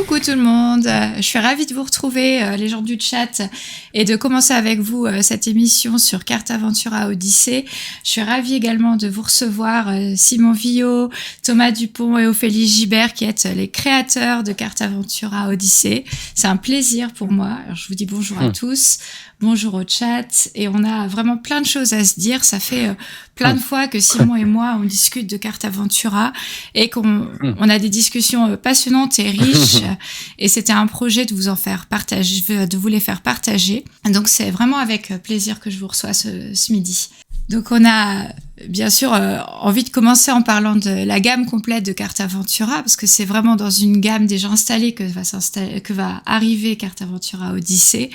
Coucou tout le monde, je suis ravie de vous retrouver les gens du chat et de commencer avec vous cette émission sur Carte Aventura Odyssée. Je suis ravie également de vous recevoir Simon Villot, Thomas Dupont et Ophélie Gibert qui êtes les créateurs de Carte Aventura Odyssée. C'est un plaisir pour moi. Alors, je vous dis bonjour à tous, bonjour au chat et on a vraiment plein de choses à se dire. Ça fait plein de fois que Simon et moi on discute de Carte Aventura et qu'on a des discussions passionnantes et riches. Et c'était un projet de vous en faire partager, de vous les faire partager. Donc c'est vraiment avec plaisir que je vous reçois ce midi. Donc on a bien sûr envie de commencer en parlant de la gamme complète de Carte Aventura parce que c'est vraiment dans une gamme déjà installée que va arriver Carte Aventura Odyssée.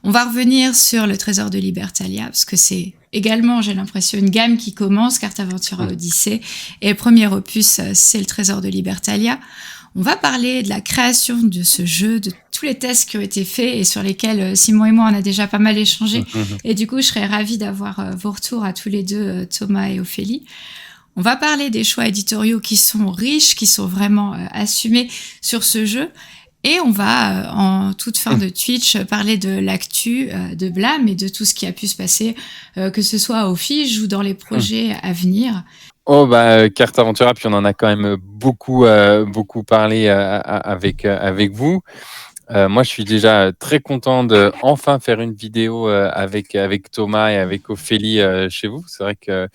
On va revenir sur le Trésor de Libertalia parce que c'est également, j'ai l'impression, une gamme qui commence, Carte Aventura Odyssée. Et le premier opus, c'est le Trésor de Libertalia. On va parler de la création de ce jeu, de tous les tests qui ont été faits et sur lesquels Simon et moi, on a déjà pas mal échangé. Et du coup, je serais ravie d'avoir vos retours à tous les deux, Thomas et Ophélie. On va parler des choix éditoriaux qui sont riches, qui sont vraiment assumés sur ce jeu. Et on va, en toute fin de Twitch, parler de l'actu de Blam et de tout ce qui a pu se passer, que ce soit au Fige ou dans les projets à venir. Oh Carte Aventura, puis on en a quand même beaucoup parlé avec vous. Moi, je suis déjà très content de enfin faire une vidéo avec Thomas et avec Ophélie chez vous. C'est vrai que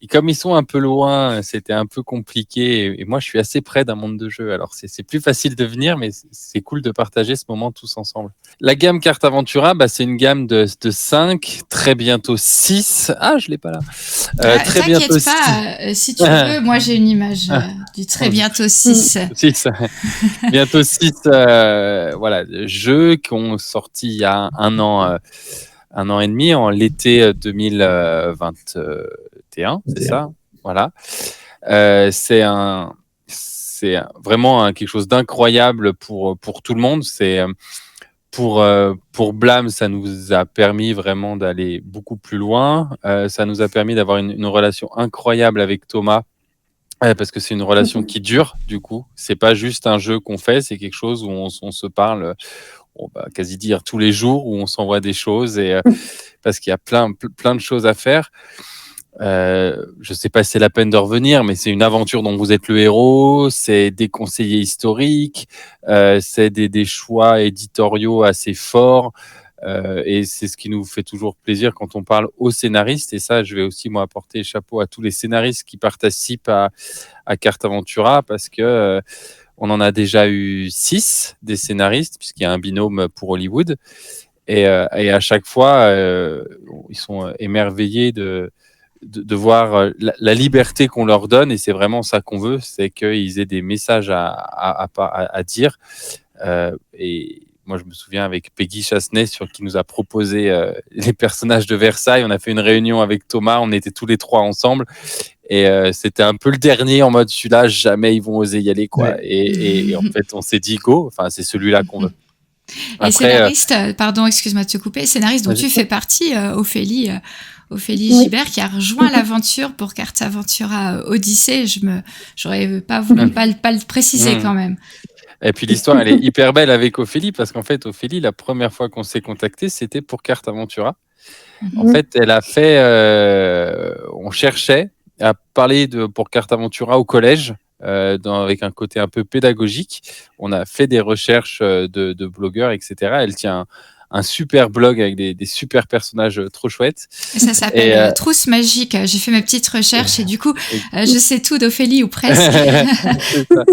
comme ils sont un peu loin, c'était un peu compliqué. Et moi, je suis assez près d'un monde de jeu. Alors, c'est plus facile de venir, mais c'est cool de partager ce moment tous ensemble. La gamme Carte Aventura, c'est une gamme de 5, très bientôt 6. Ah, je l'ai pas là. Très bientôt 6. T'inquiète pas, si tu veux, moi j'ai une image du très bientôt 6. 6. Bientôt 6 voilà, jeux qui ont sorti il y a un an et demi, en l'été 2021, c'est ça. Voilà. C'est vraiment quelque chose d'incroyable pour tout le monde. C'est pour Blam, ça nous a permis vraiment d'aller beaucoup plus loin. Ça nous a permis d'avoir une relation incroyable avec Thomas. Parce que c'est une relation qui dure, du coup. C'est pas juste un jeu qu'on fait, c'est quelque chose où on se parle, on va quasi dire tous les jours, où on s'envoie des choses, et parce qu'il y a plein de choses à faire. Je sais pas si c'est la peine de revenir, mais c'est une aventure dont vous êtes le héros, c'est des conseillers historiques, c'est des choix éditoriaux assez forts. Et c'est ce qui nous fait toujours plaisir quand on parle aux scénaristes. Et ça, je vais aussi moi apporter chapeau à tous les scénaristes qui participent à Carte Aventura, parce que on en a déjà eu 6 des scénaristes, puisqu'il y a un binôme pour Hollywood. Et à chaque fois, ils sont émerveillés de voir la liberté qu'on leur donne. Et c'est vraiment ça qu'on veut, c'est qu'ils aient des messages à dire. Et moi, je me souviens avec Peggy Chassenay qui nous a proposé les personnages de Versailles. On a fait une réunion avec Thomas, on était tous les 3 ensemble. Et c'était un peu le dernier en mode celui-là, jamais ils vont oser y aller, quoi. Ouais. Et en fait, on s'est dit go, enfin, c'est celui-là qu'on veut. Et scénariste, pardon, excuse-moi de te couper, scénariste dont tu fais partie, Ophélie Gibert, qui a rejoint l'aventure pour Carte Aventura Odyssée. J'aurais pas voulu pas le préciser quand même. Et puis l'histoire, elle est hyper belle avec Ophélie, parce qu'en fait, Ophélie, la première fois qu'on s'est contacté, c'était pour Carte Aventura. En fait, elle a fait, on cherchait à parler pour Carte Aventura au collège, avec un côté un peu pédagogique. On a fait des recherches de blogueurs, etc. Elle tient un super blog avec des super personnages trop chouettes. Et ça s'appelle Trousse Magique. J'ai fait mes petites recherches et du coup, je sais tout d'Ophélie, ou presque. C'est ça.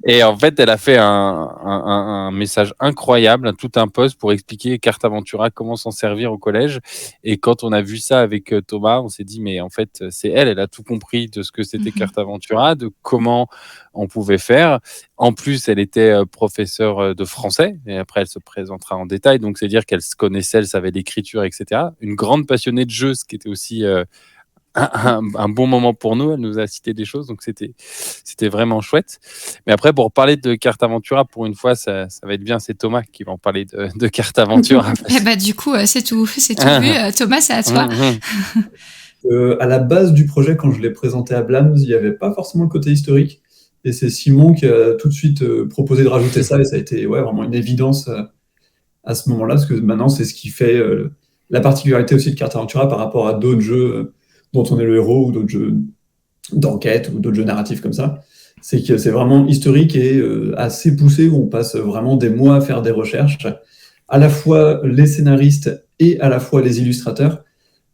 Et en fait, elle a fait un message incroyable, tout un post pour expliquer Carte Aventura, comment s'en servir au collège. Et quand on a vu ça avec Thomas, on s'est dit, mais en fait, c'est elle a tout compris de ce que c'était Carte Aventura, de comment on pouvait faire. En plus, elle était professeure de français, et après, elle se présentera en détail. Donc, c'est dire qu'elle se connaissait, elle savait l'écriture, etc. Une grande passionnée de jeu, ce qui était aussi un bon moment pour nous. Elle nous a cité des choses, donc c'était vraiment chouette. Mais après, pour parler de Carte Aventura, pour une fois, ça va être bien, c'est Thomas qui va en parler de Carte Aventura. Du coup, c'est tout vu. Thomas, c'est à toi. À la base du projet, quand je l'ai présenté à Blams, il n'y avait pas forcément le côté historique. et c'est Simon qui a tout de suite proposé de rajouter ça, et ça a été vraiment une évidence à ce moment-là, parce que maintenant, c'est ce qui fait la particularité aussi de Cartaventura par rapport à d'autres jeux dont on est le héros, ou d'autres jeux d'enquête, ou d'autres jeux narratifs comme ça. C'est que c'est vraiment historique et assez poussé, où on passe vraiment des mois à faire des recherches, à la fois les scénaristes et à la fois les illustrateurs,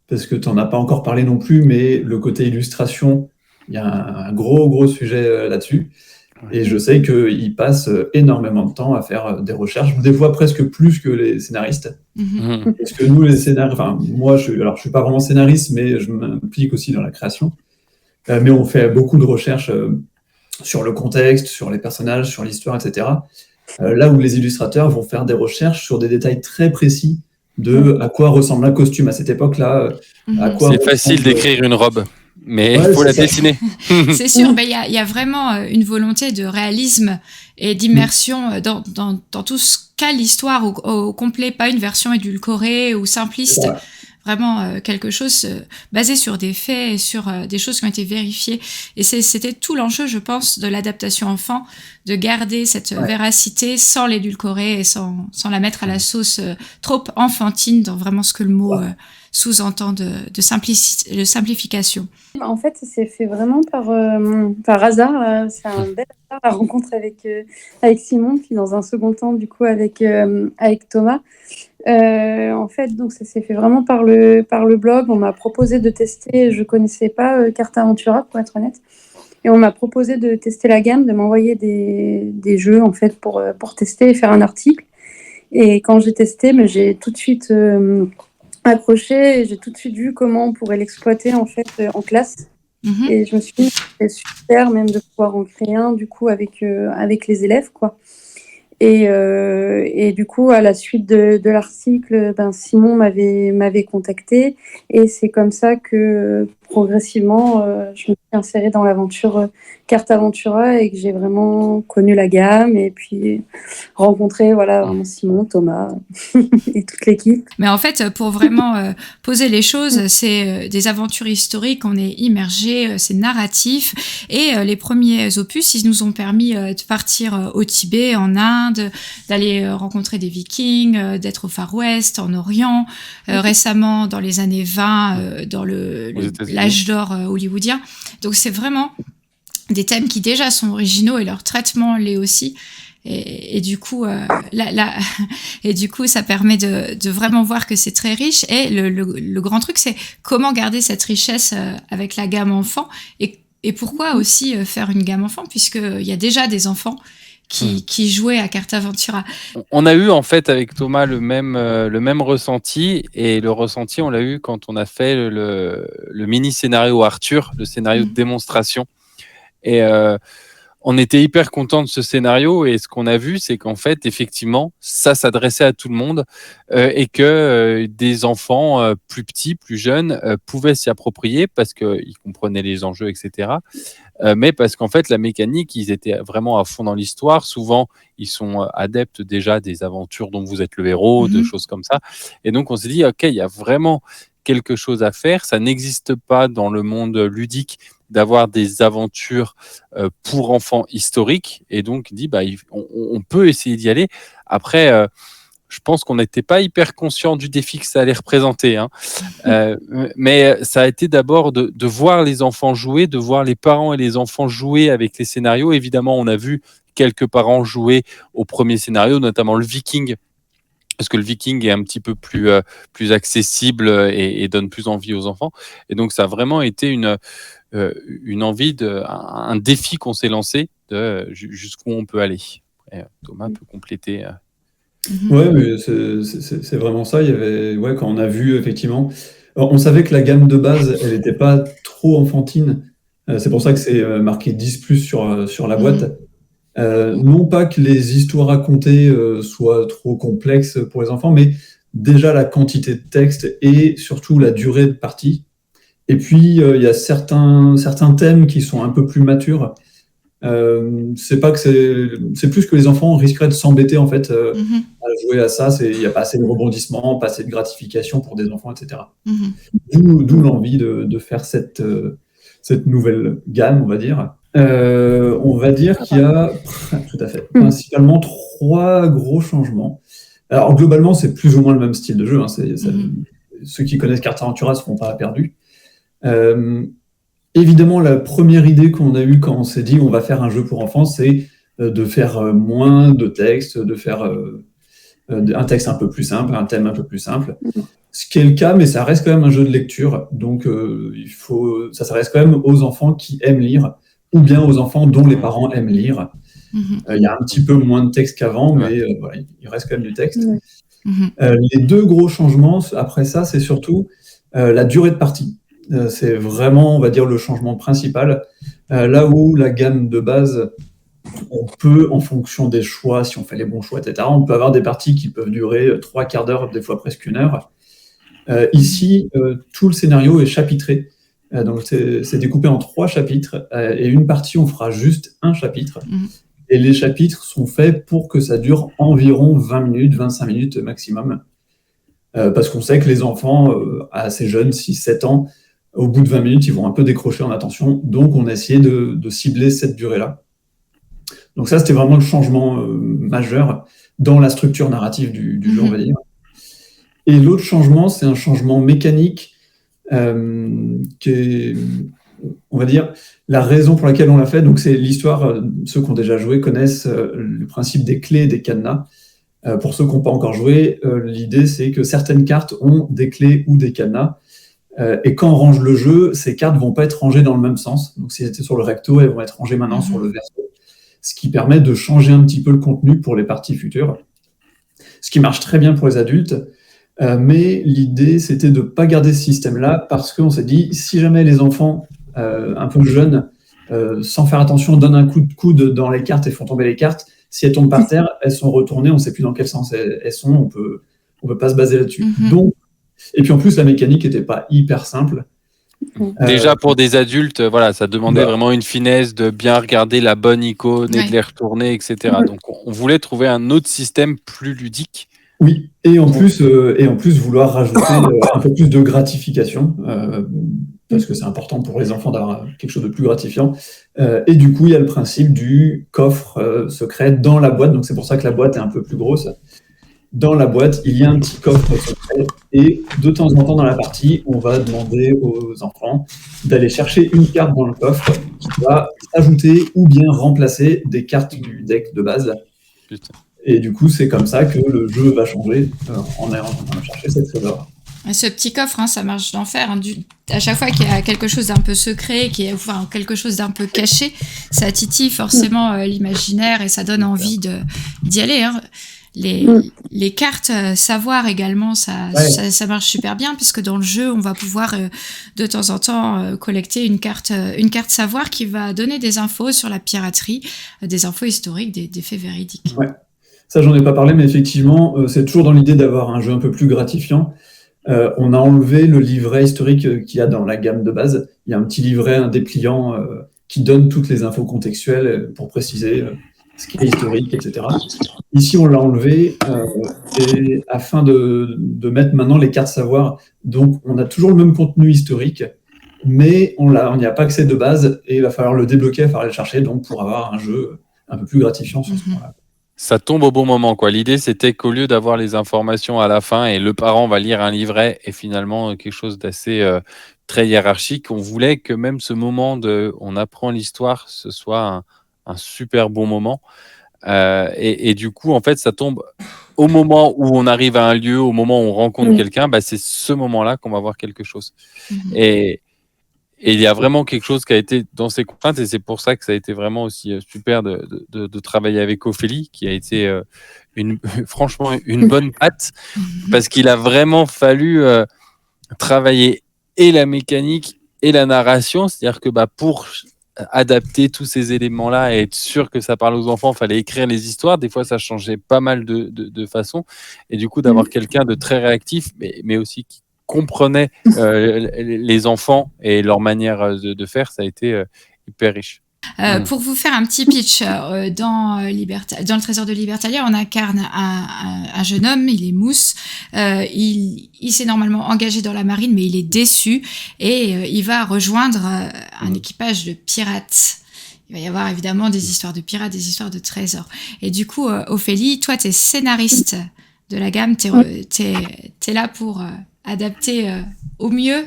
parce que tu n'en as pas encore parlé non plus, mais le côté illustration, il y a un gros sujet là-dessus. Et je sais qu'ils passent énormément de temps à faire des recherches, des fois presque plus que les scénaristes. Parce que nous, les scénaristes, moi, je suis pas vraiment scénariste, mais je m'implique aussi dans la création. Mais on fait beaucoup de recherches sur le contexte, sur les personnages, sur l'histoire, etc. Là où les illustrateurs vont faire des recherches sur des détails très précis de à quoi ressemble un costume à cette époque-là. C'est facile d'écrire une robe, mais il faut la dessiner. C'est sûr, il y a vraiment une volonté de réalisme et d'immersion dans tout ce qu'a l'histoire au complet, pas une version édulcorée ou simpliste. Vraiment quelque chose basé sur des faits et sur des choses qui ont été vérifiées. Et c'était tout l'enjeu, je pense, de l'adaptation enfant, de garder cette véracité sans l'édulcorer et sans la mettre à la sauce trop enfantine dans vraiment ce que le mot sous-entend de simplification. En fait, ça s'est fait vraiment par hasard. C'est un bel hasard, la rencontre avec Simon, puis dans un second temps, du coup, avec Thomas. En fait, donc ça s'est fait vraiment par le blog. On m'a proposé de tester, je connaissais pas Cartaventura, pour être honnête, et on m'a proposé de tester la gamme, de m'envoyer des jeux en fait pour tester et faire un article. Et quand j'ai testé, mais j'ai tout de suite accroché, et j'ai tout de suite vu comment on pourrait l'exploiter en fait en classe. Et je me suis dit c'est super même de pouvoir en créer un du coup avec les élèves, quoi. Et du coup, à la suite de l'article, Simon m'avait contacté, et c'est comme ça que progressivement, je me suis insérée dans l'aventure Cartaventura, et que j'ai vraiment connu la gamme, et puis rencontré vraiment Simon, Thomas et toute l'équipe. Mais en fait, pour vraiment poser les choses, c'est des aventures historiques, on est immergé, c'est narratif, et les premiers opus, ils nous ont permis de partir au Tibet, en Inde, d'aller rencontrer des Vikings, d'être au Far West, en Orient, récemment dans les années 20, dans l'âge d'or hollywoodien. Donc c'est vraiment des thèmes qui déjà sont originaux, et leur traitement l'est aussi. Et du coup, ça permet de vraiment voir que c'est très riche. Et le grand truc, c'est comment garder cette richesse avec la gamme enfant, et pourquoi aussi faire une gamme enfant, puisqu'il y a déjà des enfants qui jouaient à Cartaventura. On a eu en fait avec Thomas le même ressenti, et le ressenti on l'a eu quand on a fait le mini scénario Arthur, le scénario de démonstration, et on était hyper contents de ce scénario, et ce qu'on a vu, c'est qu'en fait, effectivement, ça s'adressait à tout le monde, et que des enfants plus petits, plus jeunes, pouvaient s'y approprier parce qu'ils comprenaient les enjeux, etc. Mais parce qu'en fait, la mécanique, ils étaient vraiment à fond dans l'histoire. Souvent, ils sont adeptes déjà des aventures dont vous êtes le héros, de choses comme ça. Et donc, on s'est dit, OK, il y a vraiment quelque chose à faire. Ça n'existe pas dans le monde ludique d'avoir des aventures pour enfants historiques. Et donc, on peut essayer d'y aller. Après, je pense qu'on n'était pas hyper conscient du défi que ça allait représenter, hein. Mais ça a été d'abord de voir les enfants jouer, de voir les parents et les enfants jouer avec les scénarios. Évidemment, on a vu quelques parents jouer au premier scénario, notamment le Viking, parce que le Viking est un petit peu plus accessible et donne plus envie aux enfants. Et donc, ça a vraiment été une envie, un défi qu'on s'est lancé de jusqu'où on peut aller. Et Thomas peut compléter. Ouais, mais c'est vraiment ça. Il y avait, quand on a vu, effectivement, alors, on savait que la gamme de base, elle n'était pas trop enfantine. C'est pour ça que c'est marqué 10+ sur la boîte. Non pas que les histoires racontées soient trop complexes pour les enfants, mais déjà la quantité de texte et surtout la durée de partie. Et puis, il y a certains thèmes qui sont un peu plus matures. C'est pas que c'est plus que les enfants risqueraient de s'embêter en fait à jouer à ça. Il n'y a pas assez de rebondissements, pas assez de gratification pour des enfants, etc. D'où l'envie de faire cette nouvelle gamme, on va dire. On va dire qu'il y a tout à fait, principalement 3 gros changements. Alors globalement, c'est plus ou moins le même style de jeu, hein, ceux qui connaissent Cartes Aventura ne seront pas perdus. Évidemment, la première idée qu'on a eue quand on s'est dit on va faire un jeu pour enfants, c'est de faire moins de texte, de faire un texte un peu plus simple, un thème un peu plus simple. Ce qui est le cas, mais ça reste quand même un jeu de lecture, donc ça s'adresse quand même aux enfants qui aiment lire, ou bien aux enfants dont les parents aiment lire. Il y a un petit peu moins de texte qu'avant, mais voilà, il reste quand même du texte. Les 2 gros changements, après ça, c'est surtout la durée de partie. C'est vraiment, on va dire, le changement principal. Là où la gamme de base, on peut, en fonction des choix, si on fait les bons choix, etc., on peut avoir des parties qui peuvent durer 3 quarts d'heure, des fois presque 1 heure. Ici, tout le scénario est chapitré. Donc c'est découpé en 3 chapitres, et une partie, on fera juste un chapitre. Et les chapitres sont faits pour que ça dure environ 20 minutes, 25 minutes maximum. Parce qu'on sait que les enfants assez jeunes, 6-7 ans, au bout de 20 minutes, ils vont un peu décrocher en attention. Donc on a essayé de cibler cette durée-là. Donc ça, c'était vraiment le changement majeur dans la structure narrative du jeu, on va dire. Et l'autre changement, c'est un changement mécanique qui est, on va dire, la raison pour laquelle on l'a fait. Donc c'est l'histoire, ceux qui ont déjà joué connaissent le principe des clés et des cadenas. Pour ceux qui n'ont pas encore joué, l'idée c'est que certaines cartes ont des clés ou des cadenas. Et quand on range le jeu, ces cartes ne vont pas être rangées dans le même sens. Donc si elles étaient sur le recto, elles vont être rangées maintenant sur le verso. Ce qui permet de changer un petit peu le contenu pour les parties futures. Ce qui marche très bien pour les adultes. Mais l'idée, c'était de ne pas garder ce système-là parce qu'on s'est dit, si jamais les enfants un peu jeunes, sans faire attention, donnent un coup de coude dans les cartes et font tomber les cartes, si elles tombent par terre, elles sont retournées, on ne sait plus dans quel sens elles sont, on peut pas se baser là-dessus. Donc, et puis en plus, la mécanique n'était pas hyper simple. Déjà pour des adultes, voilà, ça demandait vraiment une finesse de bien regarder la bonne icône et de les retourner, etc. Donc on voulait trouver un autre système plus ludique. Oui, et en plus vouloir rajouter un peu plus de gratification, parce que c'est important pour les enfants d'avoir quelque chose de plus gratifiant. Et du coup, il y a le principe du coffre secret dans la boîte, donc c'est pour ça que la boîte est un peu plus grosse. Dans la boîte, il y a un petit coffre secret, et de temps en temps dans la partie, on va demander aux enfants d'aller chercher une carte dans le coffre qui va ajouter ou bien remplacer des cartes du deck de base. Putain. Et du coup, c'est comme ça que le jeu va changer en allant chercher cette trésor. Ce petit coffre, ça marche d'enfer. À chaque fois qu'il y a quelque chose d'un peu secret, quelque chose d'un peu caché, ça titille forcément l'imaginaire et ça donne envie d'y aller. Les cartes savoir également, ça marche super bien parce que dans le jeu, on va pouvoir de temps en temps collecter une carte savoir qui va donner des infos sur la piraterie, des infos historiques, des faits véridiques. Ouais. Ça, j'en ai pas parlé, mais effectivement, c'est toujours dans l'idée d'avoir un jeu un peu plus gratifiant. On a enlevé le livret historique qu'il y a dans la gamme de base. Il y a un petit livret, un dépliant qui donne toutes les infos contextuelles pour préciser ce qui est historique, etc. Ici, on l'a enlevé et afin de mettre maintenant les cartes savoir. Donc, on a toujours le même contenu historique, mais on n'y a pas accès de base et il va falloir le débloquer, il va falloir le chercher donc pour avoir un jeu un peu plus gratifiant sur ce point-là. Ça tombe au bon moment, quoi. L'idée, c'était qu'au lieu d'avoir les informations à la fin et le parent va lire un livret et finalement quelque chose d'assez très hiérarchique, on voulait que même ce moment on apprend l'histoire, ce soit un super bon moment. Et du coup, en fait, ça tombe au moment où on arrive à un lieu, au moment où on rencontre quelqu'un, c'est ce moment-là qu'on va voir quelque chose. Et il y a vraiment quelque chose qui a été dans ces contraintes, et c'est pour ça que ça a été vraiment aussi super de travailler avec Ophélie, qui a été franchement une bonne patte, parce qu'il a vraiment fallu travailler et la mécanique et la narration, c'est-à-dire que pour adapter tous ces éléments-là et être sûr que ça parle aux enfants, il fallait écrire les histoires. Des fois, ça changeait pas mal de façons, et du coup, d'avoir quelqu'un de très réactif, mais aussi qui comprenait les enfants et leur manière de faire, ça a été hyper riche. Pour vous faire un petit pitch, dans le Trésor de Libertalia, on incarne un jeune homme, il est Mousse, il s'est normalement engagé dans la marine, mais il est déçu et il va rejoindre un équipage de pirates il va y avoir évidemment des histoires de pirates, des histoires de trésors. Et du coup, Ophélie, toi, tu es scénariste de la gamme, tu es là pour adapter au mieux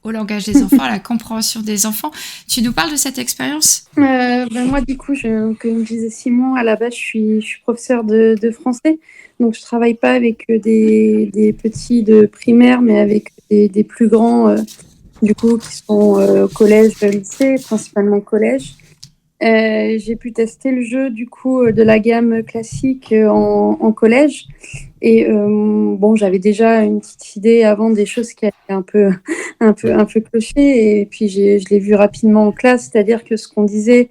au langage des enfants, à la compréhension des enfants. Tu nous parles de cette expérience ? Moi, du coup, comme disait Simon, à la base, je suis professeure de français. Donc, je travaille pas avec des petits de primaire, mais avec des plus grands, du coup, qui sont collège, lycée, principalement collège. J'ai pu tester le jeu, du coup, de la gamme classique en collège. Et j'avais déjà une petite idée avant des choses qui allaient un peu clocher. Et puis je l'ai vu rapidement en classe, c'est-à-dire que ce qu'on disait,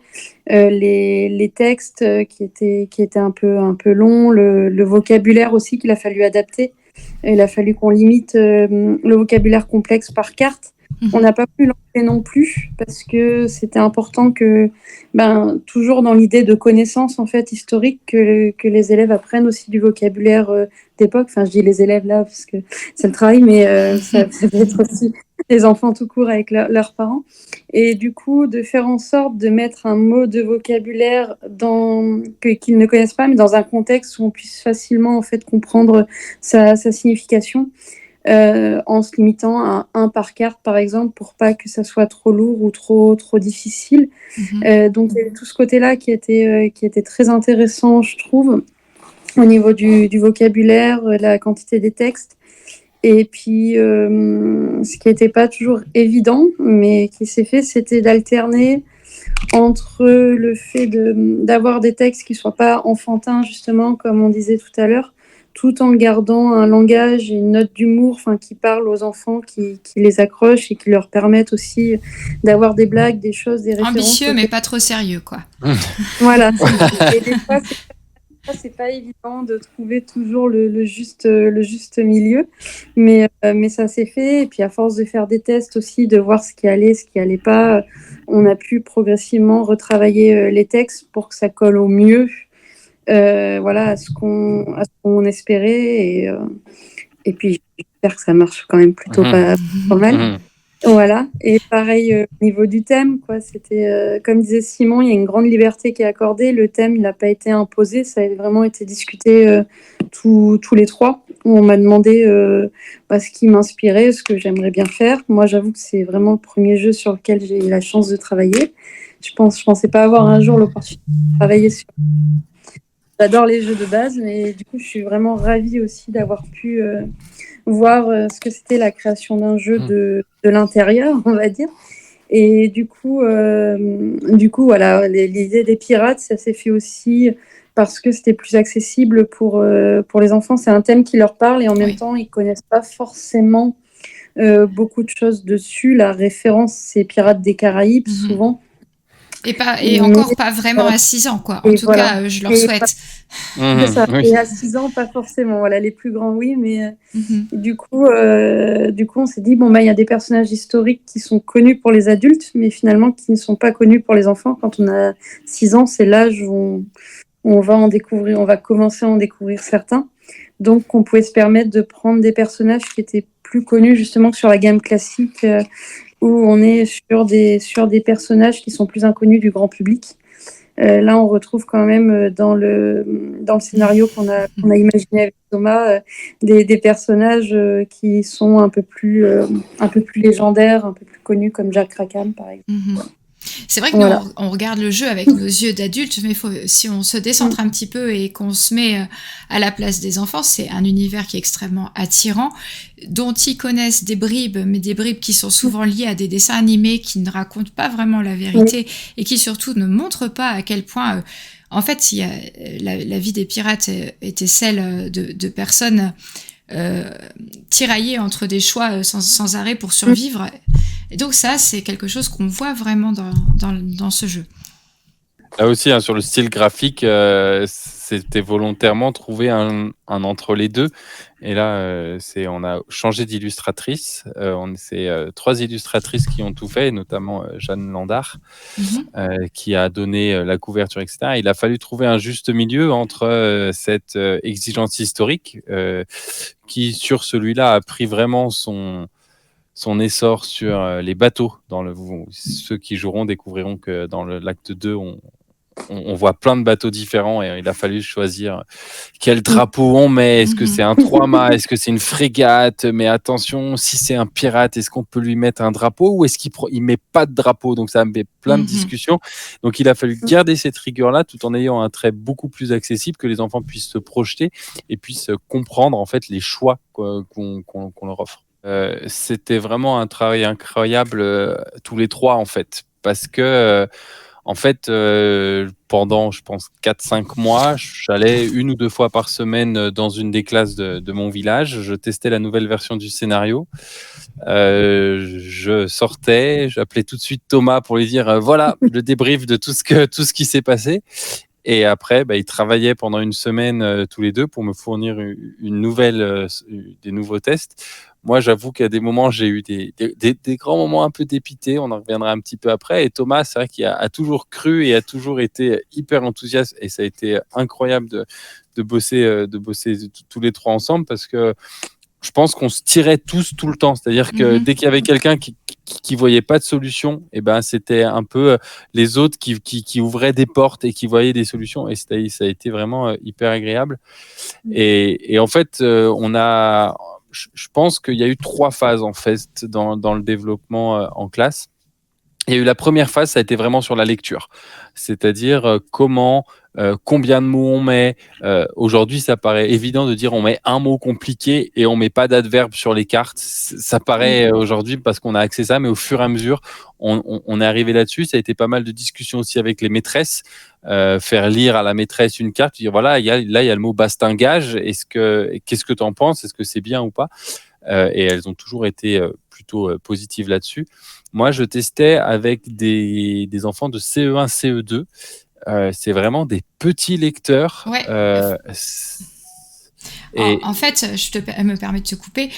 les textes qui étaient un peu longs, le vocabulaire aussi qu'il a fallu adapter. Il a fallu qu'on limite le vocabulaire complexe par carte. On n'a pas pu l'enlever non plus parce que c'était important que, toujours dans l'idée de connaissance en fait historique, que les élèves apprennent aussi du vocabulaire d'époque. Enfin, je dis les élèves là parce que c'est le travail, mais ça peut être aussi les enfants tout court avec leurs parents. Et du coup, de faire en sorte de mettre un mot de vocabulaire qu'ils ne connaissent pas, mais dans un contexte où on puisse facilement en fait comprendre sa signification. En se limitant à un par carte, par exemple, pour pas que ça soit trop lourd ou trop difficile. Donc, il y avait tout ce côté-là qui était très intéressant, je trouve, au niveau du vocabulaire, la quantité des textes. Et puis, ce qui n'était pas toujours évident, mais qui s'est fait, c'était d'alterner entre le fait d'avoir des textes qui ne soient pas enfantins, justement, comme on disait tout à l'heure, tout en gardant un langage et une note d'humour qui parlent aux enfants, qui les accrochent et qui leur permettent aussi d'avoir des blagues, des choses, des références. Ambitieux, mais pas trop sérieux, quoi. Voilà. Et des fois, c'est pas évident de trouver toujours le juste milieu, mais ça s'est fait. Et puis, à force de faire des tests aussi, de voir ce qui allait pas, on a pu progressivement retravailler les textes pour que ça colle au mieux. À ce qu'on espérait et puis j'espère que ça marche quand même plutôt pas mal. Voilà, et pareil au niveau du thème, quoi, c'était comme disait Simon, il y a une grande liberté qui est accordée, le thème il n'a pas été imposé, ça a vraiment été discuté tous les trois, où on m'a demandé ce qui m'inspirait, ce que j'aimerais bien faire. Moi j'avoue que c'est vraiment le premier jeu sur lequel j'ai eu la chance de travailler. Je pensais pas avoir un jour l'opportunité de travailler sur. J'adore les jeux de base, mais du coup, je suis vraiment ravie aussi d'avoir pu voir ce que c'était la création d'un jeu de l'intérieur, on va dire. Et du coup, voilà, l'idée des pirates, ça s'est fait aussi parce que c'était plus accessible pour les enfants. C'est un thème qui leur parle et en même temps, ils ne connaissent pas forcément beaucoup de choses dessus. La référence, c'est Pirates des Caraïbes, souvent. Et encore pas vraiment à 6 ans, quoi. En tout cas, je leur souhaite. C'est ça. Et à 6 ans, pas forcément. Voilà, les plus grands, oui, mais du coup, on s'est dit, il y a des personnages historiques qui sont connus pour les adultes, mais finalement qui ne sont pas connus pour les enfants. Quand on a 6 ans, c'est l'âge où on va commencer à en découvrir certains. Donc, on pouvait se permettre de prendre des personnages qui étaient plus connus justement que sur la gamme classique, où on est sur des personnages qui sont plus inconnus du grand public. Là, on retrouve quand même dans le scénario qu'on a imaginé avec Thomas des personnages qui sont un peu plus légendaires, un peu plus connus, comme Jack Rackham, par exemple. C'est vrai que nous, on regarde le jeu avec nos yeux d'adultes, mais si on se décentre un petit peu et qu'on se met à la place des enfants, c'est un univers qui est extrêmement attirant, dont ils connaissent des bribes, mais des bribes qui sont souvent liées à des dessins animés qui ne racontent pas vraiment la vérité et qui surtout ne montrent pas à quel point... en fait, la vie des pirates était celle de personnes tiraillées entre des choix sans arrêt pour survivre. Et donc ça, c'est quelque chose qu'on voit vraiment dans ce jeu. Là aussi, sur le style graphique, c'était volontairement trouver un entre les deux. Et là, on a changé d'illustratrice. C'est 3 illustratrices qui ont tout fait, notamment Jeanne Landard, qui a donné la couverture, etc. Il a fallu trouver un juste milieu entre cette exigence historique qui, sur celui-là, a pris vraiment son essor sur les bateaux. Ceux qui joueront découvriront que dans l'acte 2, on voit plein de bateaux différents et il a fallu choisir quel drapeau on met. Est-ce que c'est un 3-mâts? Est-ce que c'est une frégate? Mais attention, si c'est un pirate, est-ce qu'on peut lui mettre un drapeau ou est-ce qu'il met pas de drapeau? Donc ça met plein de discussions. Donc il a fallu garder cette rigueur-là tout en ayant un trait beaucoup plus accessible, que les enfants puissent se projeter et puissent comprendre en fait les choix qu'on leur offre. C'était vraiment un travail incroyable tous les trois en fait, parce que en fait, pendant, je pense, 4-5 mois, j'allais 1 ou 2 fois par semaine dans une des classes de mon village. Je testais la nouvelle version du scénario. Je sortais, j'appelais tout de suite Thomas pour lui dire voilà le débrief de tout ce qui s'est passé. Et après, ils travaillaient pendant 1 semaine tous les deux pour me fournir des nouveaux tests. Moi, j'avoue qu'à des moments, j'ai eu des grands moments un peu dépités. On en reviendra un petit peu après. Et Thomas, c'est vrai qu'il a toujours cru et a toujours été hyper enthousiaste. Et ça a été incroyable de bosser tous les trois ensemble, parce que je pense qu'on se tirait tous tout le temps. C'est-à-dire que dès qu'il y avait quelqu'un qui voyait pas de solution, c'était un peu les autres qui ouvraient des portes et qui voyaient des solutions. Et ça a été vraiment hyper agréable. Et en fait, je pense qu'il y a eu 3 phases en fait dans le développement en classe. Il y a eu la première phase, ça a été vraiment sur la lecture, c'est-à-dire combien de mots on met. Aujourd'hui, ça paraît évident de dire on met un mot compliqué et on met pas d'adverbe sur les cartes. Ça paraît aujourd'hui parce qu'on a accès à ça, mais au fur et à mesure, on est arrivé là-dessus. Ça a été pas mal de discussions aussi avec les maîtresses, faire lire à la maîtresse une carte, dire voilà, il y a le mot bastingage. Qu'est-ce que tu en penses? Est-ce que c'est bien ou pas? Et elles ont toujours été plutôt positives là-dessus. Moi, je testais avec des enfants de CE1, CE2. C'est vraiment des petits lecteurs. Ouais. En fait, me permets de te couper.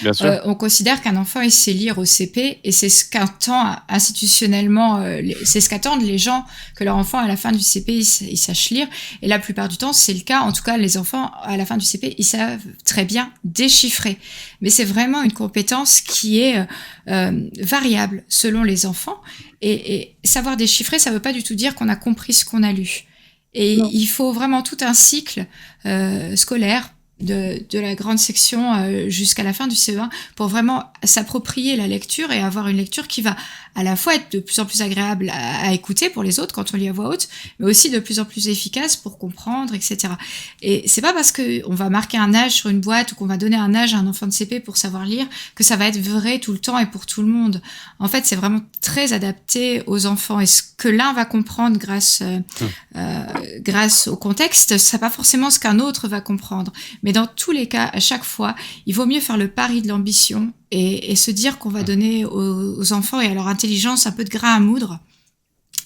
On considère qu'un enfant il sait lire au CP et c'est ce qu'attend institutionnellement, c'est ce qu'attendent les gens, que leur enfant à la fin du CP il sache lire. Et la plupart du temps, c'est le cas. En tout cas, les enfants à la fin du CP, ils savent très bien déchiffrer. Mais c'est vraiment une compétence qui est variable selon les enfants. Et savoir déchiffrer, ça veut pas du tout dire qu'on a compris ce qu'on a lu. Et il faut vraiment tout un cycle scolaire de la grande section jusqu'à la fin du CE1 pour vraiment s'approprier la lecture et avoir une lecture qui va à la fois être de plus en plus agréable à écouter pour les autres quand on lit à voix haute, mais aussi de plus en plus efficace pour comprendre, etc. Et c'est pas parce qu'on va marquer un âge sur une boîte ou qu'on va donner un âge à un enfant de CP pour savoir lire que ça va être vrai tout le temps et pour tout le monde. En fait, c'est vraiment très adapté aux enfants, et ce que l'un va comprendre grâce au contexte, c'est pas forcément ce qu'un autre va comprendre. Mais dans tous les cas, à chaque fois, il vaut mieux faire le pari de l'ambition et se dire qu'on va donner aux enfants et à leur intelligence un peu de grain à moudre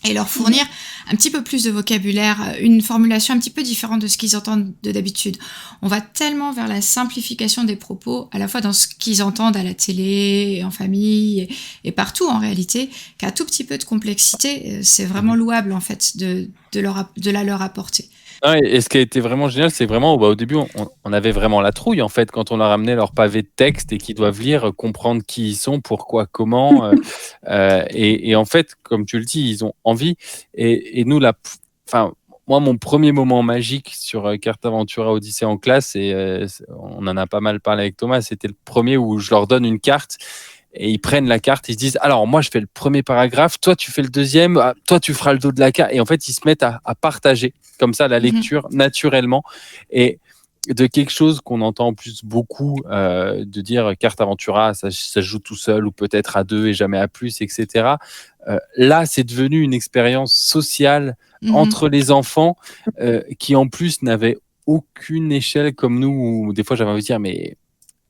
et leur fournir un petit peu plus de vocabulaire, une formulation un petit peu différente de ce qu'ils entendent d'habitude. On va tellement vers la simplification des propos, à la fois dans ce qu'ils entendent à la télé, en famille et partout en réalité, qu'un tout petit peu de complexité, c'est vraiment louable en fait de la leur apporter. Et ce qui a été vraiment génial, c'est vraiment au début, on avait vraiment la trouille en fait quand on leur amenait leur pavé de texte et qu'ils doivent lire, comprendre qui ils sont, pourquoi, comment. Et en fait, comme tu le dis, ils ont envie. Et nous, moi, mon premier moment magique sur Cartaventura Odyssée en classe, et on en a pas mal parlé avec Thomas, c'était le premier où je leur donne une carte. Et ils prennent la carte, ils se disent alors moi je fais le premier paragraphe, toi tu fais le deuxième, toi tu feras le dos de la carte. Et en fait ils se mettent à partager comme ça la lecture naturellement, et de quelque chose qu'on entend en plus beaucoup, de dire Cartaventura ça se joue tout seul ou peut-être à 2 et jamais à plus, etc. Là c'est devenu une expérience sociale entre les enfants, qui en plus n'avaient aucune échelle comme nous, où des fois j'avais envie de dire mais